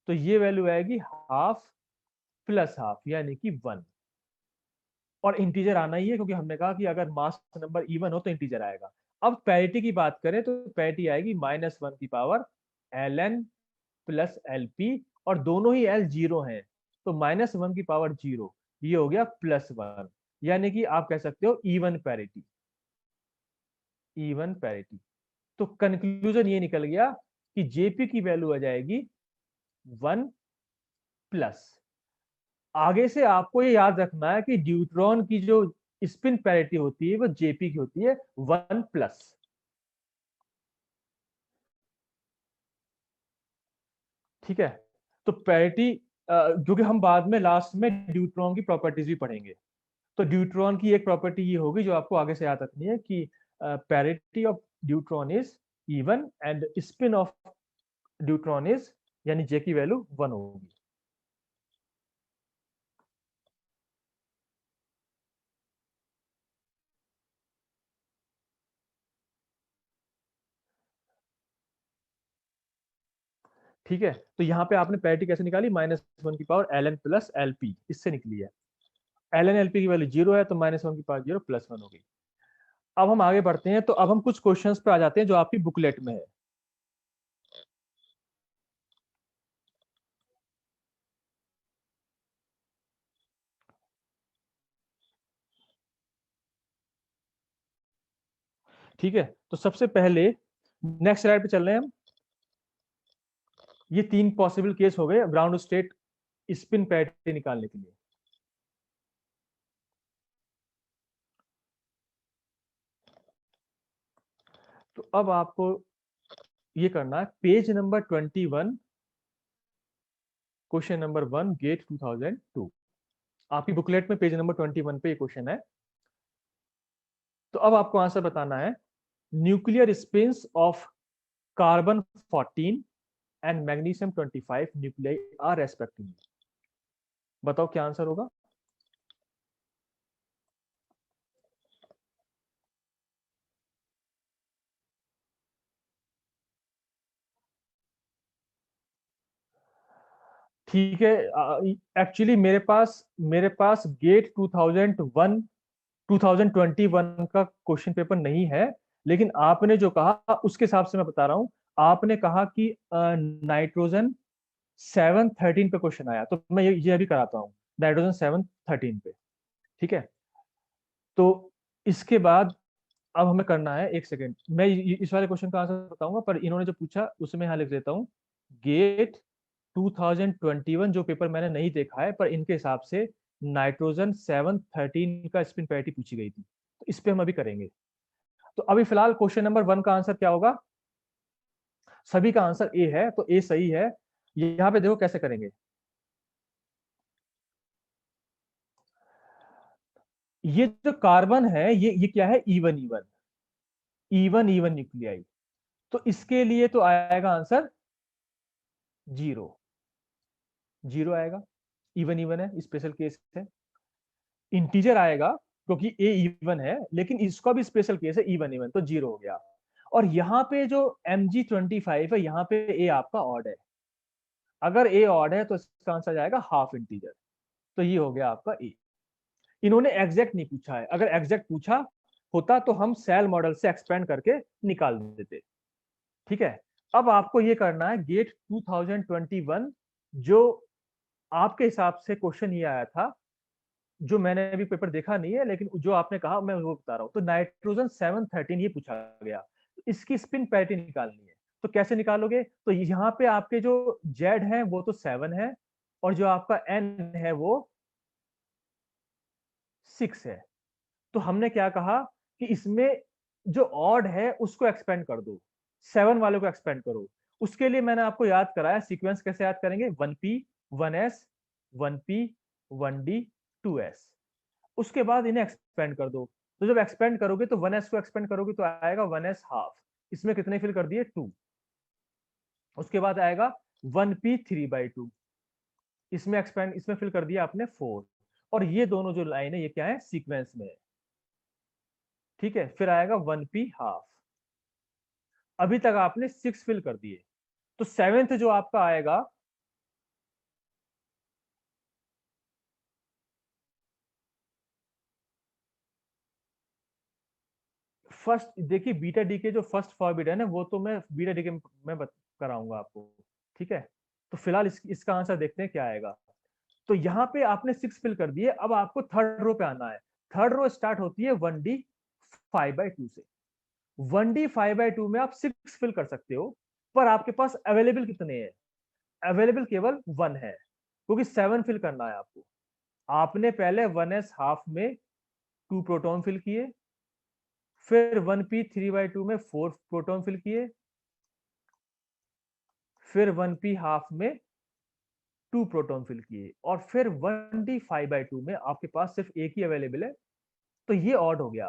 तो ये वैल्यू आएगी हाफ प्लस हाफ, यानी कि 1। और इंटीजर आना ही है, क्योंकि हमने कहा कि अगर मास नंबर इवन हो तो इंटीजर आएगा। अब पैरिटी की बात करें तो पैरिटी आएगी -1 की power L N plus L P, और दोनों ही एल जीरो हैं, तो -1 की पावर 0, ये हो गया +1, यानी कि आप कह सकते हो इवन पैरिटी। Even parity. तो कंक्लूजन ये निकल गया कि जेपी की वैल्यू आ जाएगी 1+। आगे से आपको ये याद रखना है कि ड्यूट्रॉन की जो स्पिन पैरिटी होती है वो जेपी की होती है 1+। ठीक है। तो पैरिटी, क्योंकि हम बाद में लास्ट में ड्यूट्रॉन की प्रॉपर्टीज भी पढ़ेंगे, तो ड्यूट्रॉन की एक प्रॉपर्टी ये होगी जो आपको आगे से याद रखनी है कि parity of deuteron is even and spin off deuteron is, यानी जे की वैल्यू 1 होगी। ठीक है। तो यहाँ पे आपने पैरिटी कैसे निकाली, -1 की power L N plus L P, इससे निकली है। एल एन एल पी की वैल्यू 0 है, तो -1 की पावर 0 +1 हो गई। अब हम आगे बढ़ते हैं, तो अब हम कुछ क्वेश्चंस पे आ जाते हैं जो आपकी बुकलेट में है। ठीक है। तो सबसे पहले नेक्स्ट स्लाइड पे चल रहे हैं हम। ये 3 पॉसिबल केस हो गए ग्राउंड स्टेट स्पिन पैरिटी निकालने के लिए। तो अब आपको ये करना है, page number 21, question number 1, GATE 2002। आपकी बुकलेट में पेज नंबर 21 पे ये क्वेश्चन है। तो अब आपको आंसर बताना है, nuclear spins of carbon 14 and magnesium 25 nuclei are respectively. बताओ क्या आंसर होगा। ठीक है। एक्चुअली मेरे पास गेट 2001 2021 का क्वेश्चन पेपर नहीं है, लेकिन आपने जो कहा उसके हिसाब से मैं बता रहा हूं। आपने कहा कि नाइट्रोजन 713 पे क्वेश्चन आया, तो मैं ये अभी कराता हूँ, नाइट्रोजन 713 पे। ठीक है। तो इसके बाद अब हमें करना है, एक सेकेंड, मैं इस वाले क्वेश्चन का आंसर बताऊंगा, पर इन्होंने जो पूछा उसमें यहाँ लिख देता हूँ, गेट 2021 जो पेपर मैंने नहीं देखा है, पर इनके हिसाब से नाइट्रोजन 713 का स्पिन पैरिटी पूछी गई थी, तो इस पे हम अभी करेंगे। तो अभी फिलहाल क्वेश्चन नंबर 1 का आंसर क्या होगा। सभी का आंसर ए है, तो ए सही है। यहाँ पे देखो कैसे करेंगे। ये जो कार्बन है, ये क्या है, even even even even nuclei. तो इसके लिए तो आएगा आंसर 0, 0 आएगा। इवन इवन है, स्पेशल केस है। इंटीजर आएगा क्योंकि ए इवन है, लेकिन इसका भी स्पेशल केस है, इवन इवन, तो 0 हो गया। और यहाँ पे जो Mg25 है, यहाँ पे ए आपका ऑड है। अगर ए ऑड है तो इसका आंसर जाएगा हाफ इंटीजर, तो ये हो गया आपका ए। इन्होंने एग्जैक्ट नहीं पूछा है, अगर एग्जैक्ट पूछा होता तो हम सेल मॉडल से एक्सपेंड करके निकाल देते। ठीक है। अब आपको ये करना है, गेट 2021 जो आपके हिसाब से क्वेश्चन ये आया था, जो मैंने अभी पेपर देखा नहीं है, लेकिन जो आपने कहा मैं वो बता रहा हूं। तो नाइट्रोजन 713 ये पूछा गया, तो इसकी स्पिन पैरिटी निकालनी है। तो कैसे निकालोगे, तो यहाँ पे आपके जो जेड है वो तो 7 है, और जो आपका एन है वो 6 है। तो हमने क्या कहा कि इसमें जो ऑड है उसको एक्सपेंड कर दो, 7 वाले को एक्सपेंड करो। उसके लिए मैंने आपको याद कराया सीक्वेंस कैसे याद करेंगे, 1p 1s 1p 1d 2s। उसके बाद इन्हें एक्सपेंड कर दो। तो जब एक्सपेंड करोगे तो 1s को एक्सपेंड करोगे तो आएगा 1s हाफ, इसमें कितने फिल कर दिए 2। उसके बाद आएगा 1p 3/2, इसमें एक्सपेंड, इसमें फिल कर दिया आपने 4। और ये दोनों जो लाइन है ये क्या है, सीक्वेंस में है। ठीक है, फिर आएगा 1p हाफ। अभी तक आपने 6 फिल कर दिए, तो 7th जो आपका आएगा, फर्स्ट देखिए बीटा डी के जो फर्स्ट फॉरबिडन है वो तो मैं बीटा डी के में कराऊंगा आपको, ठीक है। तो फिलहाल इसका आंसर देखते हैं क्या आएगा। तो यहाँ पे आपने 6 फिल कर दिए, अब आपको थर्ड रो पे आना है। थर्ड रो स्टार्ट होती है 1d 5/2 से। 1d 5/2 में आप 6 फिल कर सकते हो, पर आपके पास अवेलेबल कितने हैं? अवेलेबल केवल 1 है, क्योंकि 7 फिल करना है आपको। आपने पहले 1s हाफ में 2 प्रोटॉन फिल किए, फिर 1p 3/2 में 4 प्रोटॉन फिल किए, फिर 1p हाफ में 2 प्रोटॉन फिल किए, और फिर 1d 5/2 में आपके पास सिर्फ एक ही अवेलेबल है, तो ये ऑड हो गया।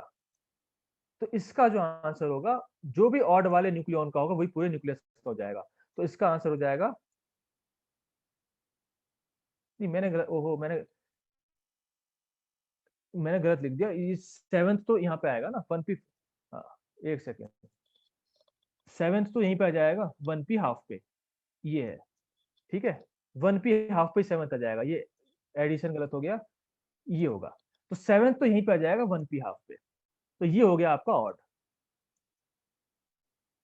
तो इसका जो आंसर होगा, जो भी ऑड वाले न्यूक्लियॉन का होगा वही पूरे न्यूक्लियस का हो जाएगा। तो इसका आंसर हो जाएगा, नहीं मैंने गलत, ओहो मैंने गलत लिख दिया। इस 7th तो यहाँ पे आएगा ना 1p। हाँ, एक सेकेंड, 7th तो यहीं पे आ जाएगा 1p हाफ पे, ये है, ठीक है। 1p हाफ पे 7th आ जाएगा, ये एडिशन गलत हो गया, ये होगा। तो 7th तो यहीं पे आ जाएगा 1p हाफ पे, तो ये हो गया आपका ऑड,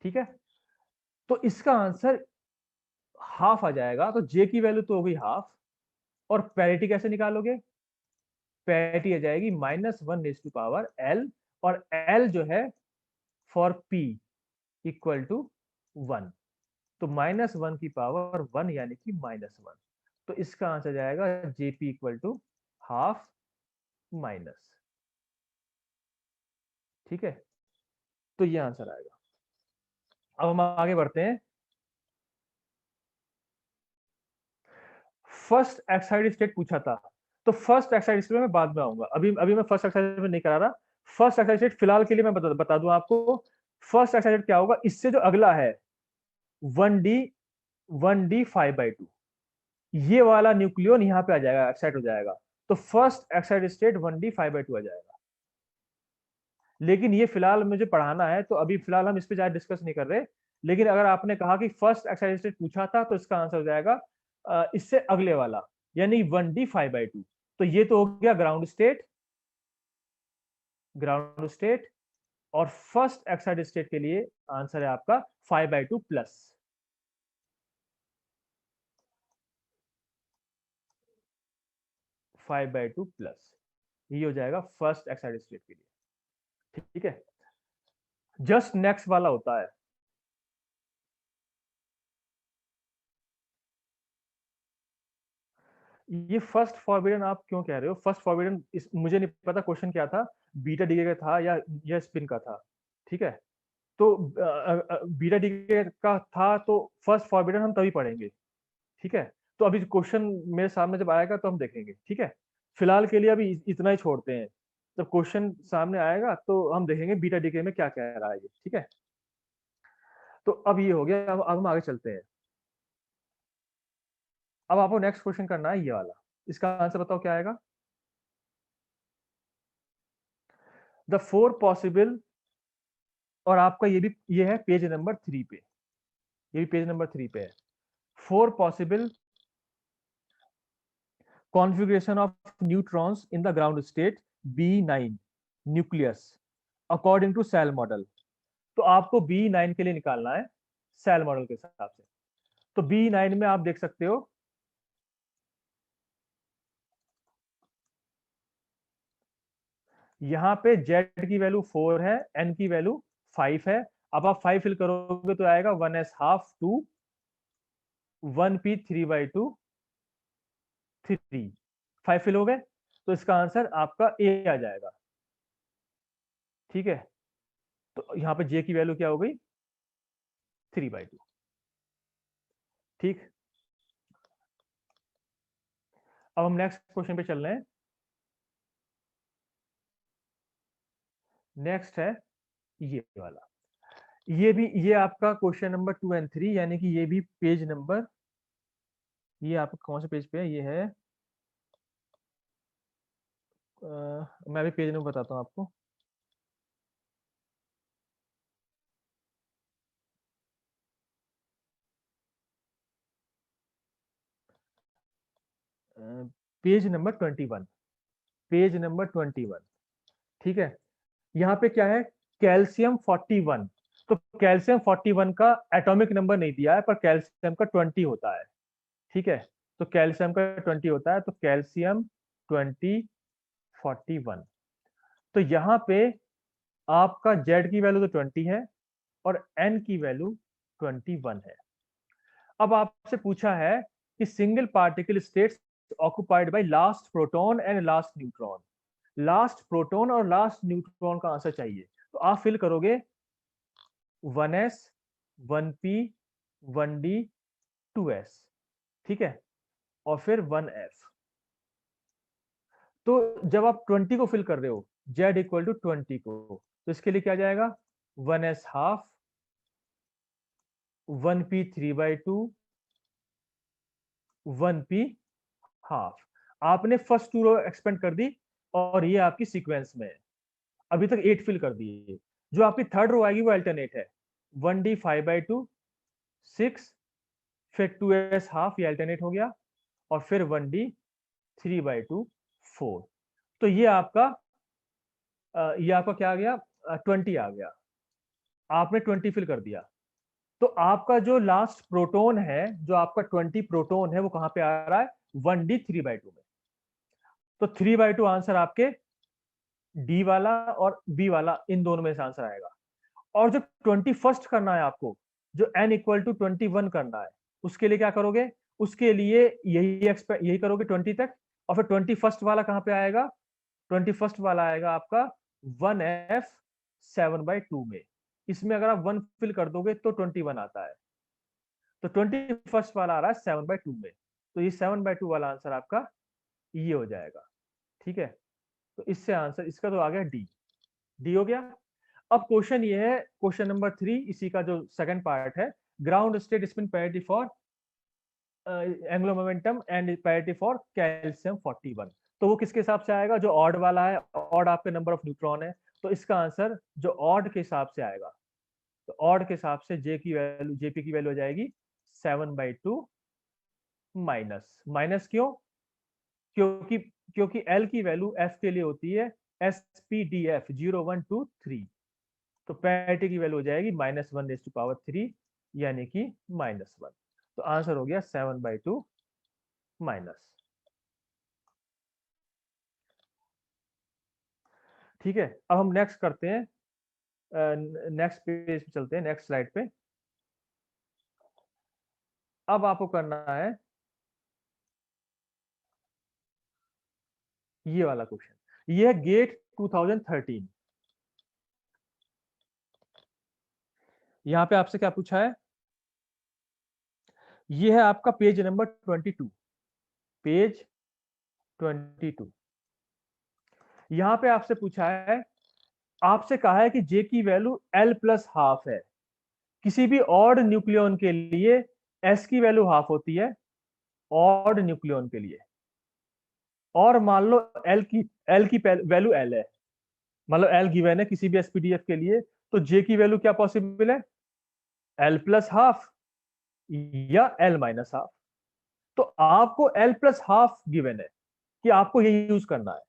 ठीक है। तो इसका आंसर हाफ आ जाएगा। तो जे की वैल्यू तो हो गई हाफ, और पैरिटी कैसे निकालोगे? पैरिटी आ जाएगी -1/L, और L जो है फॉर P इक्वल टू 1। तो -1 की पावर 1 यानी कि -1। तो इसका आंसर जाएगा JP equal to half minus, ठीक है। तो ये आंसर आएगा। अब हम आगे बढ़ते हैं। फर्स्ट एक्साइड स्टेट पूछा था, तो फर्स्ट एक्साइड स्टेट में बाद में आऊंगा, अभी अभी मैं फर्स्ट एक्साइड में नहीं करा रहा। फर्स्ट एक्साइड स्टेट फिलहाल के लिए मैं बता दूं आपको। फर्स्ट एक्साइड स्टेट क्या होगा, इससे जो अगला है 1d 1d 5/2, ये वाला न्यूक्लियन यहाँ पे आ जाएगा, एक्साइट हो जाएगा। तो फर्स्ट एक्साइड स्टेट 1d 5/2 आ जाएगा। लेकिन ये फिलहाल मुझे पढ़ाना है, तो अभी फिलहाल हम इस पे ज्यादा डिस्कस नहीं कर रहे। लेकिन अगर आपने कहा कि फर्स्ट एक्साइड स्टेट पूछा था, तो इसका आंसर हो जाएगा इससे अगले वाला, यानी 1d 5/2। तो ये तो हो गया ग्राउंड स्टेट, ग्राउंड स्टेट। और फर्स्ट एक्साइड स्टेट के लिए आंसर है आपका 5/2 प्लस, 5/2 प्लस, ये हो जाएगा फर्स्ट एक्साइड स्टेट के लिए, ठीक है। जस्ट नेक्स्ट वाला होता है, ये फर्स्ट फॉरबिडन आप क्यों कह रहे हो? फर्स्ट फॉरबिडन मुझे नहीं पता क्वेश्चन क्या था, बीटा डीके का था या स्पिन का था, ठीक है। तो बीटा डीके का था, तो फर्स्ट फॉरबिडन हम तभी पढ़ेंगे, ठीक है। तो अभी क्वेश्चन मेरे सामने जब आएगा तो हम देखेंगे, ठीक है। फिलहाल के लिए अभी इतना ही छोड़ते हैं, जब क्वेश्चन सामने आएगा तो हम देखेंगे बीटा डीके में क्या कह रहा है ये, ठीक है। तो अब ये हो गया, अब हम आगे चलते हैं। अब आपको नेक्स्ट क्वेश्चन करना है ये वाला, इसका आंसर बताओ क्या आएगा। द फोर पॉसिबल, और आपका ये है पेज नंबर 3 पे, ये भी पेज नंबर 3 पे है। Four possible configuration of neutrons in the ground state B9 nucleus according to shell model. तो आपको B9 के लिए निकालना है सेल मॉडल के हिसाब से। तो B9 में आप देख सकते हो, यहाँ पे Z की वैल्यू 4 है, N की वैल्यू 5 है। अब आप 5 फिल करोगे तो आएगा 1s हाफ 2, 1p 3/2 3, 5 फिल हो गए, तो इसका आंसर आपका ए आ जाएगा, ठीक है। तो यहाँ पे J की वैल्यू क्या हो गई, 3/2, ठीक। अब हम नेक्स्ट क्वेश्चन पे चल रहे हैं। नेक्स्ट है ये वाला, ये आपका क्वेश्चन नंबर 2 एंड 3, यानी कि ये भी पेज नंबर, ये आपका कौन से पेज पे है, ये है मैं अभी पेज नंबर बताता हूँ आपको। Page number 21, page number 21। ठीक है, यहाँ पे क्या है, कैल्शियम 41। तो कैल्शियम 41 का एटॉमिक नंबर नहीं दिया है, पर कैल्शियम का 20 होता है। ठीक है, तो कैल्शियम का 20 होता है, तो कैल्शियम 20 41। तो यहाँ पे आपका Z की वैल्यू तो 20 है और N की वैल्यू 21 है। अब आपसे पूछा है कि single particle states occupied by last proton and last neutron. Last proton और लास्ट न्यूट्रॉन का आंसर चाहिए, तो आप फिल करोगे 1s 1p 1d 2s। ठीक है, और फिर 1f। तो जब आप 20 को फिल कर रहे हो, z इक्वल टू 20 को, तो इसके लिए क्या जाएगा, 1s half, 1p 3/2, 1p half. आपने फर्स्ट टू रो एक्सपेंड कर दी और ये आपकी सीक्वेंस में है। अभी तक 8 फिल कर दिए। जो आपकी थर्ड रो आएगी वो अल्टरनेट है, 1d 5/2 6, फिर 2s हाफ, ये अल्टरनेट हो गया, और फिर 1d 3/2 4। तो ये आपका क्या आ गया, 20 आ गया। आपने 20 फिल कर दिया, तो आपका जो लास्ट प्रोटोन है, जो आपका 20 प्रोटोन है, वो कहां पे आ रहा है, 1d 3/2 में। तो 3/2 आंसर आपके डी वाला और बी वाला, इन दोनों में से आंसर आएगा। और जो 21st करना है आपको, जो n इक्वल टू 21 करना है, उसके लिए क्या करोगे, उसके लिए यही करोगे 20 तक, और फिर 21st वाला कहां पे आएगा, 21st वाला आएगा आपका 1f 7/2 में। इसमें अगर आप 1 फिल कर दोगे तो 21 आता है, तो 21st वाला आ रहा है 7/2 में। तो ये 7/2 वाला आंसर आपका ये हो जाएगा। ठीक है, तो इससे आंसर इसका तो आ गया डी। डी हो गया। अब क्वेश्चन ये है, क्वेश्चन नंबर 3, इसी का जो सेकंड पार्ट है, ground state spin parity for angular momentum and parity for calcium 41। तो वो किसके हिसाब से आएगा, जो ऑड वाला है, ऑड आपके नंबर ऑफ न्यूट्रॉन है, तो इसका आंसर जो ऑड के हिसाब से आएगा, तो ऑड के हिसाब से जे की वैल्यू, जेपी की वैल्यू हो जाएगी 7/2 माइनस। माइनस क्यों, क्योंकि क्योंकि एल की वैल्यू एफ के लिए होती है SPDF 0 1 2 3। तो पैरिटी की वैल्यू हो जाएगी -1⁻3, यानी कि -1। तो आंसर हो गया 7/2 माइनस। ठीक है, अब हम नेक्स्ट करते हैं, नेक्स्ट पेज पे चलते हैं, नेक्स्ट स्लाइड पे। अब आपको करना है ये वाला क्वेश्चन, ये है गेट 2013। यहां पे आपसे क्या पूछा है, ये है आपका पेज नंबर 22, पेज 22। यहां पे आपसे पूछा है, आपसे कहा है कि जे की वैल्यू L प्लस हाफ है। किसी भी ऑड न्यूक्लियन के लिए S की वैल्यू हाफ होती है, ऑड न्यूक्लियन के लिए। और मान लो L की वैल्यू L है, मतलब L गिवन है किसी भी SPDF के लिए, तो J की वैल्यू क्या पॉसिबल है, L प्लस हाफ या L माइनस हाफ। तो आपको L प्लस हाफ गिवन है कि आपको ये यूज करना है।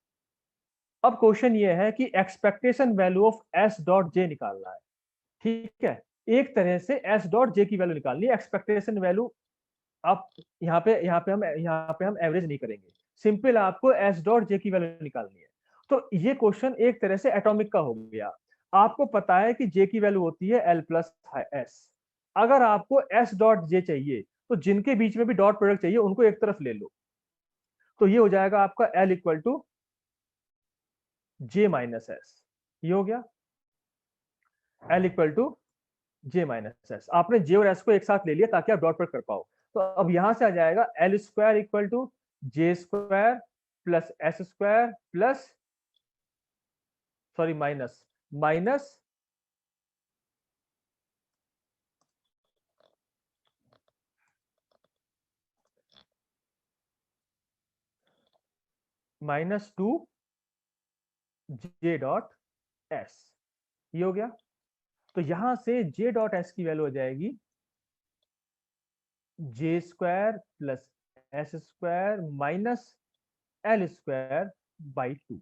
अब क्वेश्चन ये है कि expectation value of S dot J निकालना है। ठीक है, एक तरह से S डॉट J की वैल्यू निकालनी है। एक्सपेक्टेशन वैल्यू आप यहाँ पे हम एवरेज नहीं करेंगे, सिंपल आपको S डॉट J की वैल्यू निकालनी है। तो ये क्वेश्चन एक तरह से एटॉमिक का हो गया। आपको पता है कि J की वैल्यू होती है L प्लस S। अगर आपको S डॉट J चाहिए, तो जिनके बीच में भी डॉट प्रोडक्ट चाहिए उनको एक तरफ ले लो। तो ये हो जाएगा आपका L equal to J minus S. ये हो गया L equal to J minus S. आपने J और S को एक साथ ले लिया ताकि आप डॉट प्रोडक्ट कर पाओ। तो अब यहां से आ जाएगा L square equal to J square plus S square plus, sorry, minus minus -2 J dot S। ये हो गया। तो यहां से J डॉट S की वैल्यू हो जाएगी J square plus S square minus L square by 2।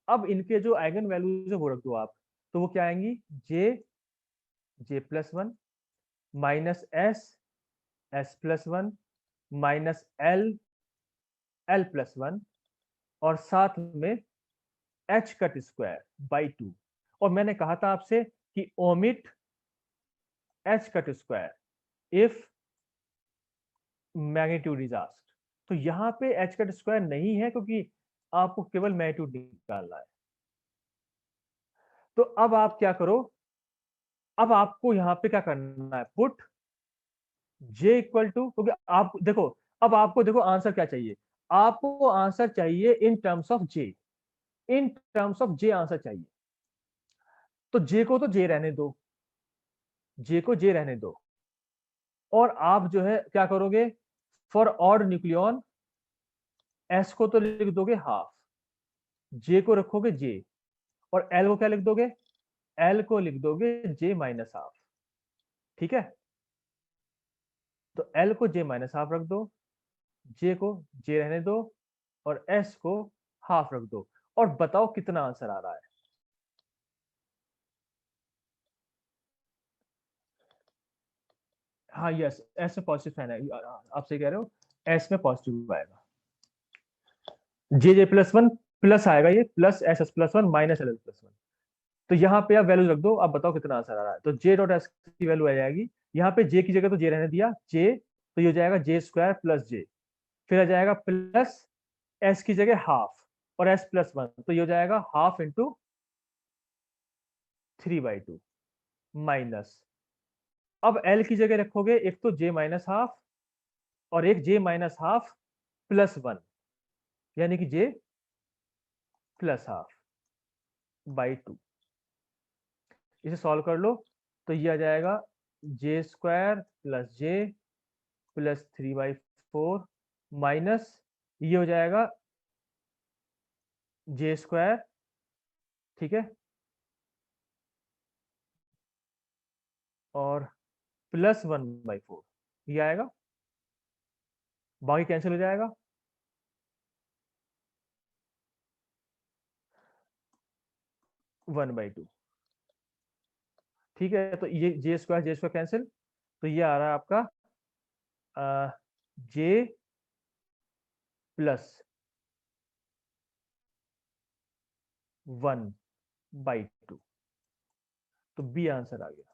अब इनके जो आइगन वैल्यूज है वो रख दो आप, तो वो क्या आएंगी, J plus one minus S plus one minus L plus one और साथ में एच कट स्क्वायर बाई 2। और मैंने कहा था आपसे कि omit H cut square if magnitude is asked. तो यहाँ पे एच कट स्क्वायर नहीं है क्योंकि आपको केवल मैग्नीट्यूड निकालना है। तो अब आप क्या करो, अब आपको यहाँ पे क्या करना है, पुट जे इक्वल टू, क्योंकि आप देखो, अब आपको देखो आंसर क्या चाहिए, आपको आंसर चाहिए in terms of J, in terms of J answer चाहिए। तो जे को तो जे रहने दो, जे को जे रहने दो, और आप जो है क्या करोगे, फॉर ऑड न्यूक्लियन एस को तो लिख दोगे हाफ, जे को रखोगे जे, और एल को क्या लिख दोगे, एल को लिख दोगे जे माइनस हाफ। ठीक है, तो एल को जे माइनस हाफ रख दो, जे को जे रहने दो, और एस को हाफ रख दो, और बताओ कितना आंसर आ रहा है। हाँ यस, एस में पॉजिटिव साइन है, आप सही कह रहे हो, एस में पॉजिटिव आएगा, जे प्लस वन प्लस आएगा, ये plus S plus one minus L plus one. तो यहाँ पे आप वैल्यू रख दो, आप बताओ कितना आंसर आ रहा है। तो जे डॉट एस की वैल्यू आ जाएगी, यहाँ पे जे की जगह तो जे रहने दिया, जे तो ये हो जाएगा जे स्क्वायर प्लस जे, फिर आ जाएगा प्लस एस की जगह हाफ और एस प्लस वन, तो ये हो जाएगा हाफ इंटू 3/2 माइनस, अब एल की जगह रखोगे एक तो जे माइनस हाफ और एक जे माइनस हाफ प्लस वन, यानी कि जे प्लस हाफ बाई 2। इसे सॉल्व कर लो, तो ये आ जाएगा जे स्क्वायर प्लस जे प्लस 3/4 माइनस ये हो जाएगा जे स्क्वायर, ठीक है, और प्लस 1/4 ये आएगा, बाकी कैंसिल हो जाएगा, 1/2। ठीक है, तो ये जे स्क्वायर कैंसिल, तो ये आ रहा है आपका जे प्लस 1/2, तो बी आंसर आ गया।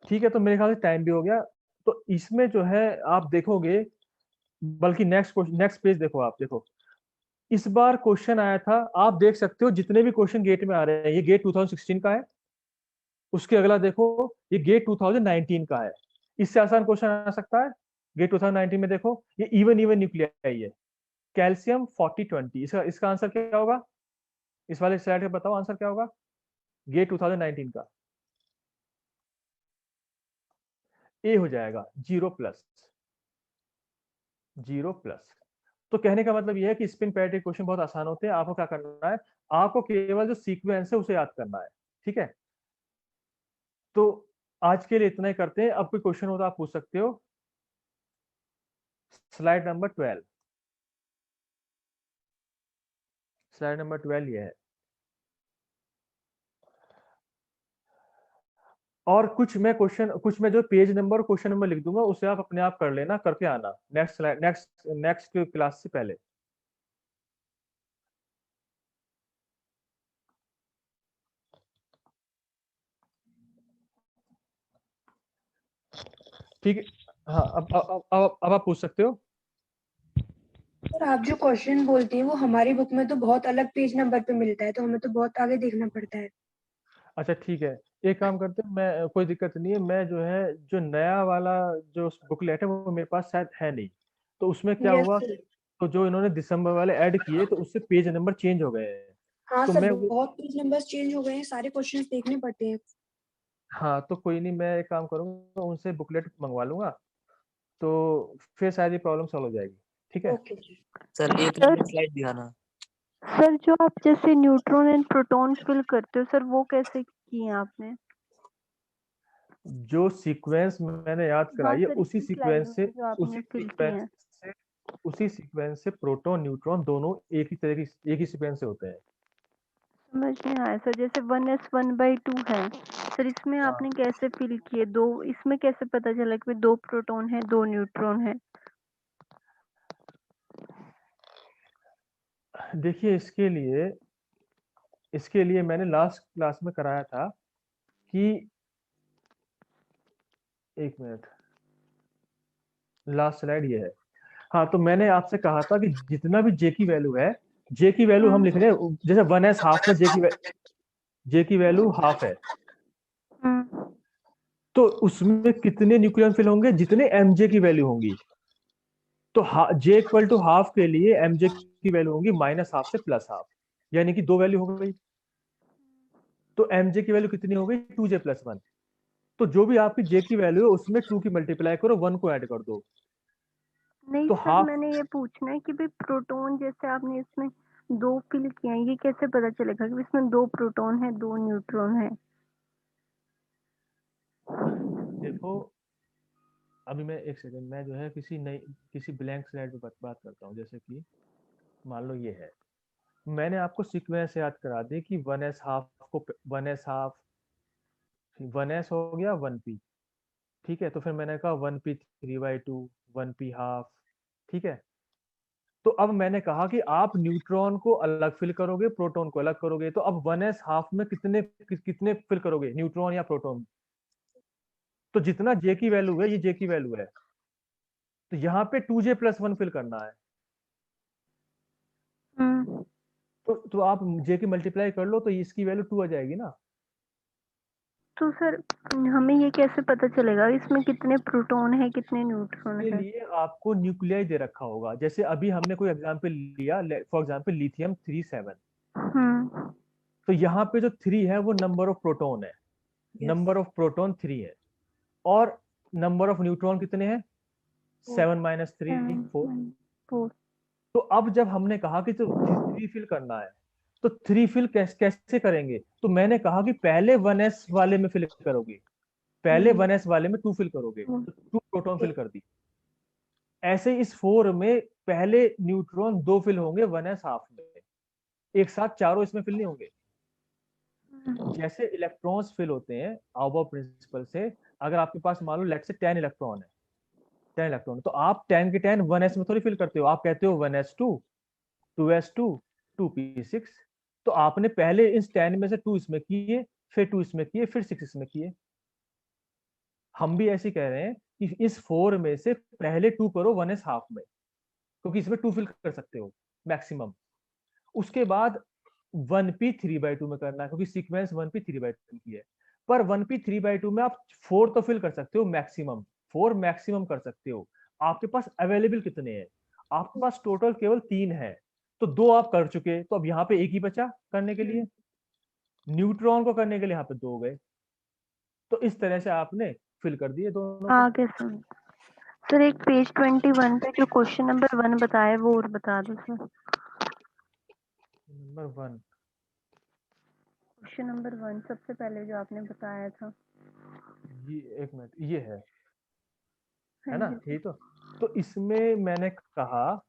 ठीक है, तो मेरे ख्याल से टाइम भी हो गया। तो इसमें जो है आप देखोगे, बल्कि नेक्स्ट पेज देखो, आप देखो इस बार क्वेश्चन आया था, आप देख सकते हो जितने भी क्वेश्चन गेट में आ रहे हैं, ये गेट 2016 का है, उसके अगला देखो ये गेट 2019 का है, इससे आसान क्वेश्चन आ सकता है। गेट 2019 में देखो ये इवन इवन न्यूक्लियाई है, कैल्शियम 40-20, इसका इसका आंसर क्या होगा, इस वाले स्लाइड पे बताओ आंसर क्या होगा गेट 2019 का। ए हो जाएगा 0+, 0+। तो कहने का मतलब यह है कि स्पिन पैरेटी क्वेश्चन बहुत आसान होते हैं, आपको क्या करना है, आपको केवल जो सीक्वेंस है उसे याद करना है। ठीक है, तो आज के लिए इतना ही करते हैं, अब कोई क्वेश्चन हो तो आप पूछ सकते हो। स्लाइड नंबर 12, स्लाइड नंबर 12 ये है, और कुछ मैं जो पेज नंबर क्वेश्चन नंबर लिख दूंगा, उसे आप अपने आप कर लेना, करके आना नेक्स्ट क्लास से पहले। ठीक है, हाँ अब आप पूछ सकते हो। सर आप जो क्वेश्चन बोलते हैं वो हमारी बुक में तो बहुत अलग पेज नंबर पे मिलता है, तो हमें तो बहुत आगे देखना पड़ता है। अच्छा ठीक है, एक काम करते हैं, मैं कोई दिक्कत नहीं है, मैं जो है जो नया वाला जो बुकलेट है वो मेरे पास शायद है नहीं, तो उसमें क्या यस हुआ, सर। तो जो इन्होंने दिसंबर वाले ऐड किए तो उससे पेज नंबर चेंज हो गए हैं, हाँ तो सर, मैं वो, बहुत पेज नंबर्स चेंज हो गए हैं, सारे क्वेश्चंस देखने पड़ते हैं। हाँ तो कोई नहीं, मैं एक काम करूंगा उनसे बुकलेट मंगवा लूंगा, तो फिर शायद ये प्रॉब्लम सॉल्व हो जाएगी। ठीक है, ओके। सर एक नंबर स्लाइड दिखाना। सर जो आप जैसे न्यूट्रॉन एंड प्रोटॉन फिल करते हो सर, वो कैसे किए आपने? जो सीक्वेंस मैंने याद हाँ कराई है सर, उसी इसी स्लाइड सीक्वेंस में से जो आपने फिल किए हैं। उसी सीक्वेंस से प्रोटॉन न्यूट्रॉन दोनों एक ही सीक्वेंस से होते हैं। समझ में आया सर। जैसे 1s 1/2 है सर, इसमें हाँ आपने कैसे फिल किए? दो, इसमें कैसे पता चला कि 2 प्रोटॉन है 2 न्यूट्रॉन है? देखिए, इसके लिए मैंने लास्ट क्लास में कराया था कि एक मिनट, लास्ट स्लाइड ये है। हाँ, तो मैंने आपसे कहा था कि जितना भी जे की वैल्यू है, जे की वैल्यू हम लिख रहे हैं जैसे 1s हाफ में जे की वैल्यू हाफ है, तो उसमें कितने न्यूक्लियन फिल होंगे? जितने एमजे की वैल्यू होंगी। तो जे इक्वल टू हाफ के लिए एमजे की वैल्यू होगी माइनस हाफ से प्लस हाफ, यानी कि दो वैल्यू हो गई। तो एमजे की वैल्यू कितनी हो गई? 2j+1। तो जो भी आपकी जे की वैल्यू है उसमें 2 की मल्टीप्लाई करो, 1 को ऐड कर दो। नहीं तो सर, हाफ, मैंने ये पूछना है कि भाई प्रोटॉन जैसे आपने इसमें 2 फिल किए हैं, ये कैसे पता चलेगा कि इसमें 2 प्रोटॉन है 2 न्यूट्रॉन है? देखो, अभी मैं एक सेकंड, मैं जो है किसी ब्लैंक स्लाइड पे बात करता हूँ। जैसे कि मान लो ये है, मैंने आपको सीक्वेंस याद करा दी कि 1s हाफ को 1s हाफ, 1s हो गया 1p, ठीक है। तो फिर मैंने कहा 1p 3/2, 1p हाफ, ठीक है। तो अब मैंने कहा कि आप न्यूट्रॉन को अलग फिल करोगे, प्रोटॉन को अलग करोगे, तो अब 1s हाफ में कितने फिल करोगे, न्यूट्रॉन या प्रोटॉन? तो जितना जे की वैल्यू है, ये जे की वैल्यू है, तो यहाँ पे 2j+1 फिल करना है। तो आप जे की मल्टीप्लाई कर लो, तो इसकी वैल्यू 2 आ जाएगी ना। तो सर हमें ये कैसे पता चलेगा इसमें कितने प्रोटॉन है कितने न्यूट्रॉन के है? लिए आपको न्यूक्लियाई दे रखा होगा। जैसे अभी हमने कोई एग्जांपल लिया, फॉर एग्जांपल लिथियम 37, हम्म। तो यहाँ पे जो 3 है वो नंबर ऑफ प्रोटॉन है, नंबर ऑफ प्रोटॉन 3 है, और नंबर ऑफ न्यूट्रॉन कितने हैं? 7 - 3 4। 4। तो अब जब हमने कहा कि तो 3 फिल करना है, तो 3 फिल कैसे करेंगे? तो मैंने कहा कि पहले 1s वाले में फिल करोगे, पहले 1s वाले में 2 फिल करोगे, तो 2 प्रोटॉन फिल कर दी। ऐसे इस 4 में पहले न्यूट्रॉन 2 फिल होंगे 1s हाफ में, एक साथ चारों इसमें फिल नहीं होंगे। जैसे इलेक्ट्रॉन्स फिल होते हैं आउबो प्रिंसिपल से, अगर आपके पास मान लो लेट से 10 इलेक्ट्रॉन है, 10 इलेक्ट्रॉन, तो आप 10 के 10 1s में थोड़ी फिल करते हो, आप कहते हो 1s2, 2s2, 2p6। तो आपने पहले इस 10 में से 2 इसमें किए, फिर 2 इसमें किए, फिर 6 इसमें किए। हम भी ऐसे कह रहे हैं कि इस 4 में से पहले 2 करो 1s हाफ में, क्योंकि इसमें 2 फिल कर सकते हो मैक्सिमम। उसके बाद 1p 3/2 में करना है, क्योंकि सीक्वेंस 1p 3/2 की है। पर 1p 3/2 में आप 4 तो फिल कर सकते हो मैक्सिमम, 4 मैक्सिमम कर सकते हो। आपके पास अवेलेबल कितने हैं? आपके पास टोटल केवल 3 है, तो 2 आप कर चुके, तो अब यहाँ पे एक ही बचा करने के लिए, न्यूट्रॉन को करने के लिए यहाँ पे 2 गए। तो इस तरह से आपने फिल कर दिए दोनों को। आगे सर एक पेज 21 पे जो क्वेश्चन नंबर 1 बताया वो और बता दो सर। नंबर 1, क्वेश्चन नंबर 1 सबसे पहले जो आपने बताया था। ये एक मिनट, ये है हाँ ना, जी। यही तो इसमें मैंने कहा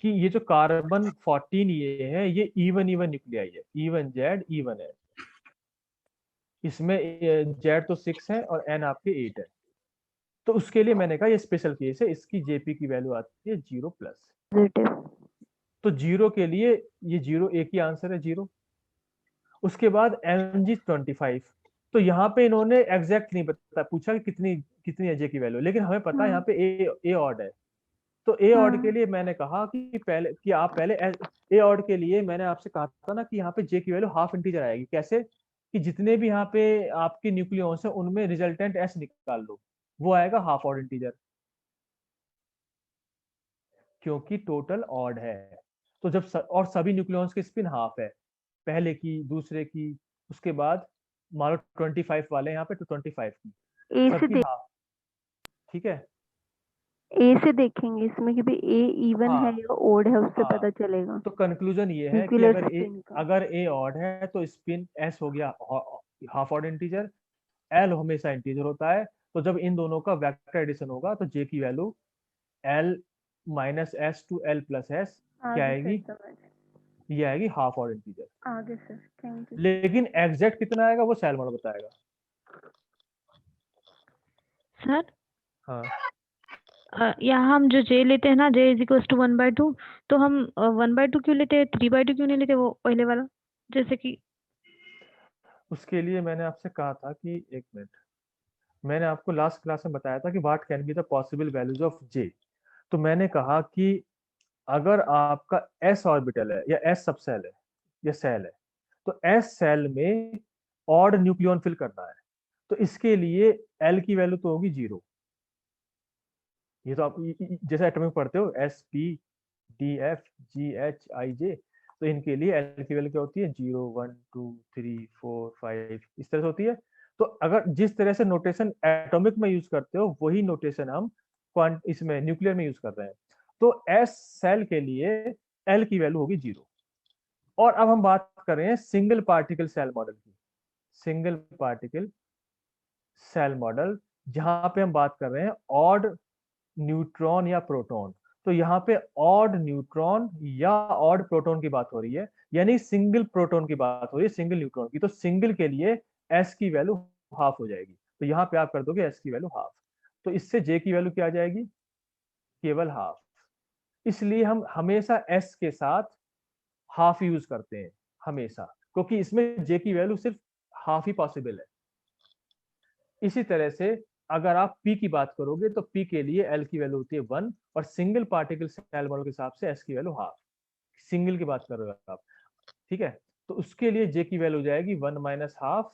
कि ये जो कार्बन 14 ये है, ये इवन इवन न्यूक्लियाई है, इवन जेड इवन है। इसमें जेड तो 6 है और एन आपके 8 है। तो उसके लिए मैंने कहा ये स्पेशल केस है, इसकी जेपी की वैल्यू आती है 0+। पॉजिटिव। तो 0 के लिए ये 0, एक ही आंसर है 0। उसके बाद Mg25, तो यहाँ पे इन्होंने एग्जैक्ट नहीं बता पूछा कि कितनी कितनी है जे की वैल्यू, लेकिन हमें पता है यहाँ पे ए ऑड है। तो ए ऑड के लिए मैंने कहा कि आप पहले ए ऑड के लिए मैंने आपसे कहा था ना कि यहाँ पे जे की वैल्यू हाफ इंटीजर आएगी। कैसे? कि जितने भी यहाँ पे आपके न्यूक्लियॉन्स हैं उनमें रिजल्टेंट एस निकाल लो, वो आएगा हाफ ऑड इंटीजर, क्योंकि टोटल ऑड है। तो और सभी न्यूक्लियॉन्स की स्पिन हाफ है, पहले की, दूसरे की, उसके बाद मान लो 25 वाले यहाँ पे तो 25 की, ए से सबकी दे। हाफ, ठीक है। ए से देखेंगे इसमें कि भाई ए इवन है हाँ या ओड है, उससे हाँ, पता चलेगा तो कंक्लूजन ये है कि न्यूक्लियर स्पिन का। अगर ए ऑड है तो स्पिन एस हो गया हाफ ऑड इंटीजर, एल हमेशा इंटीजर होता है। तो जब इन दोनों का वेक्टर एडिशन होगा तो जे की value L minus S to L plus S क्या आगे सर आएगी, समझ, ये आएगी हाफ ऑड इंटीजर। आगे सर, थैंक यू। लेकिन एग्जैक्ट कितना आएगा वो सैलमोन बताएगा। सर हाँ यहाँ हम जो जे लेते हैं ना, जे इज इक्वल टू 1/2, तो हम 1/2 क्यों लेते हैं, 3/2 क्यों नहीं लेते वो पहले वाला, जैसे कि? उसके लिए मैंने आपसे कहा था कि एक मिनट, मैंने आपको लास्ट क्लास में बताया था कि what can be the possible values of J. तो मैंने कहा कि अगर आपका एस ऑर्बिटल है या एस सबसेल है या सेल है, तो एस सेल में ऑड न्यूक्लियन फिल करना है, तो इसके लिए एल की वैल्यू तो होगी 0। ये तो आप जैसे एटॉमिक में पढ़ते हो S P D F G H I J, तो इनके लिए एल की वैल्यू क्या होती है 0 1 2 3 4 5 इस तरह से होती है। तो अगर जिस तरह से नोटेशन एटॉमिक में यूज करते हो वही नोटेशन हम क्वांट इसमें न्यूक्लियर में यूज कर रहे हैं। तो एस सेल के लिए एल की वैल्यू होगी 0। और अब हम बात कर रहे हैं सिंगल पार्टिकल सेल मॉडल की, सिंगल पार्टिकल सेल मॉडल, जहां पे हम बात कर रहे हैं ऑड न्यूट्रॉन या प्रोटॉन। तो यहाँ पे ऑड न्यूट्रॉन या ऑड प्रोटॉन की बात हो रही है, यानी सिंगल प्रोटॉन की बात हो रही है सिंगल न्यूट्रॉन की। तो सिंगल के लिए एस की वैल्यू हाफ हो जाएगी, तो यहाँ पे आप कर दोगे एस की वैल्यू हाफ, तो इससे जे की वैल्यू क्या आ जाएगी, केवल हाफ। इसलिए हम हमेशा एस के साथ हाफ यूज करते हैं हमेशा, क्योंकि इसमें जे की वैल्यू सिर्फ हाफ ही पॉसिबल है। इसी तरह से अगर आप पी की बात करोगे तो पी के लिए एल की वैल्यू होती है 1, और सिंगल पार्टिकल सेल मॉडल के हिसाब से एस की वैल्यू हाफ, सिंगल की बात कर रहे हो आप, ठीक है। तो उसके लिए जे की वैल्यू हो जाएगी 1 minus half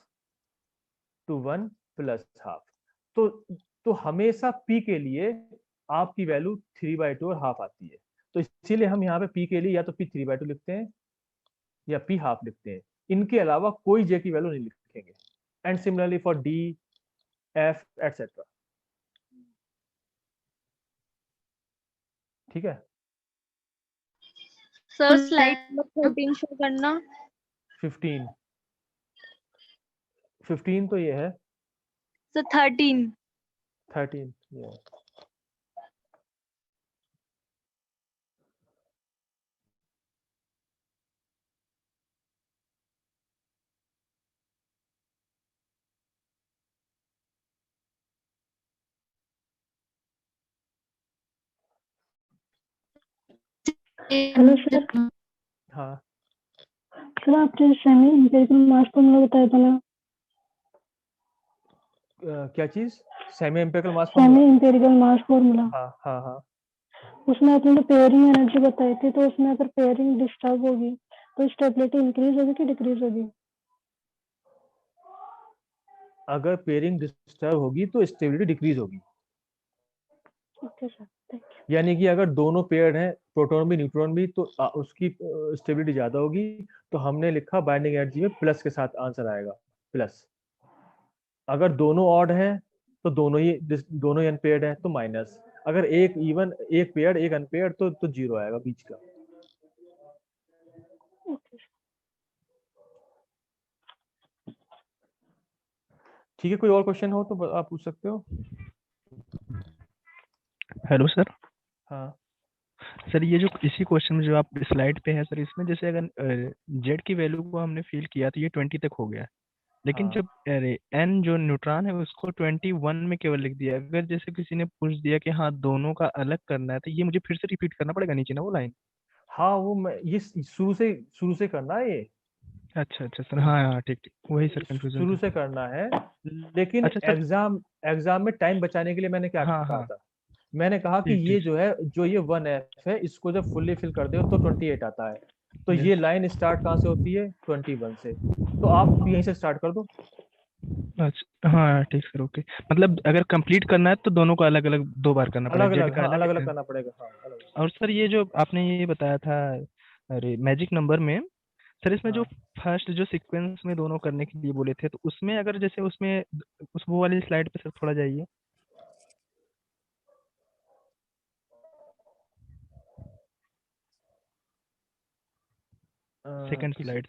to 1 plus half. तो हमेशा पी के लिए आपकी वैल्यू 3/2 और हाफ आती है। तो इसीलिए हम यहाँ पे पी के लिए या तो पी 3/2 लिखते हैं या पी हाफ लिखते हैं, इनके अलावा कोई जे की वैल्यू नहीं लिखेंगे। And similarly for D F etcetera, ठीक है। सर स्लाइड नंबर 13 शो करना। 15 15 तो ये है, सर 13। 13 ये है। Hello sir. हाँ सर आपने सेमी इंपिरिकल मास फॉर्मूला बताया था ना, क्या चीज, semi empirical mass semi formula. Empirical mass formula, हाँ हाँ हाँ, उसमें आपने जो पेयरिंग एनर्जी बताई थी, तो उसमें अगर पेयरिंग डिस्टर्ब होगी तो स्टेबिलिटी इंक्रीज होगी कि डिक्रीज होगी? अगर पेयरिंग डिस्टर्ब होगी तो स्टेबिलिटी डिक्रीज होगी। ओके सर, थैंक यानी कि अगर दोनों पेयर हैं प्रोटॉन भी न्यूट्रॉन भी तो उसकी स्टेबिलिटी ज्यादा होगी। तो हमने लिखा बाइंडिंग एनर्जी में प्लस के साथ आंसर आएगा प्लस। अगर दोनों ऑड हैं तो दोनों ही अनपेयर्ड हैं तो माइनस। अगर एक इवन, एक पेयर्ड एक अनपेयर्ड तो जीरो आएगा बीच का। यू। ओके ठीक है, कोई और क्वेश्चन हो तो आप पूछ सकते हो। Hello sir. हाँ सर ये जो इसी क्वेश्चन में जो आप स्लाइड पे है सर, इसमें जैसे अगर जेड की वैल्यू को हमने फिल किया तो ये 20 तक हो गया, लेकिन हाँ जब एन जो न्यूट्रॉन है उसको 21 में केवल लिख दिया। अगर जैसे किसी ने पूछ दिया कि हाँ दोनों का अलग करना है, तो ये मुझे फिर से रिपीट करना पड़ेगा नीचे ना वो लाइन? हाँ, वो मैं ये शुरू से करना है ये, अच्छा अच्छा सर, हाँ हाँ ठीक ठीक, वही सर कंफ्यूजन शुरू था। से करना है। लेकिन अच्छा सर, एग्जाम में टाइम बचाने के लिए मैंने क्या हाँ कहा हाँ था, मैंने कहा कि ठीक ये ठीक जो है जो ये 1F है इसको जब फुल्ली फिल कर दो तो 28 आता है। तो ये यस। लाइन स्टार्ट कहाँ से होती है 21 से, तो आप यहीं से स्टार्ट कर दो। अच्छा हाँ ठीक सर, ओके। मतलब अगर कंप्लीट करना है तो दोनों को अलग अलग 2 बार करना पड़ेगा, अलग जेड अलग, का हाँ अलग अलग अलग। करना पड़ेगा, हाँ अलग। और सर ये जो आपने ये बताया था, अरे मैजिक नंबर में, सर इसमें जो हाँ फर्स्ट जो सीक्वेंस में दोनों करने के लिए बोले थे, तो उसमें अगर जैसे उसमें उस वो वाली स्लाइड पे सर थोड़ा जाइए। सेकंड किस स्लाइड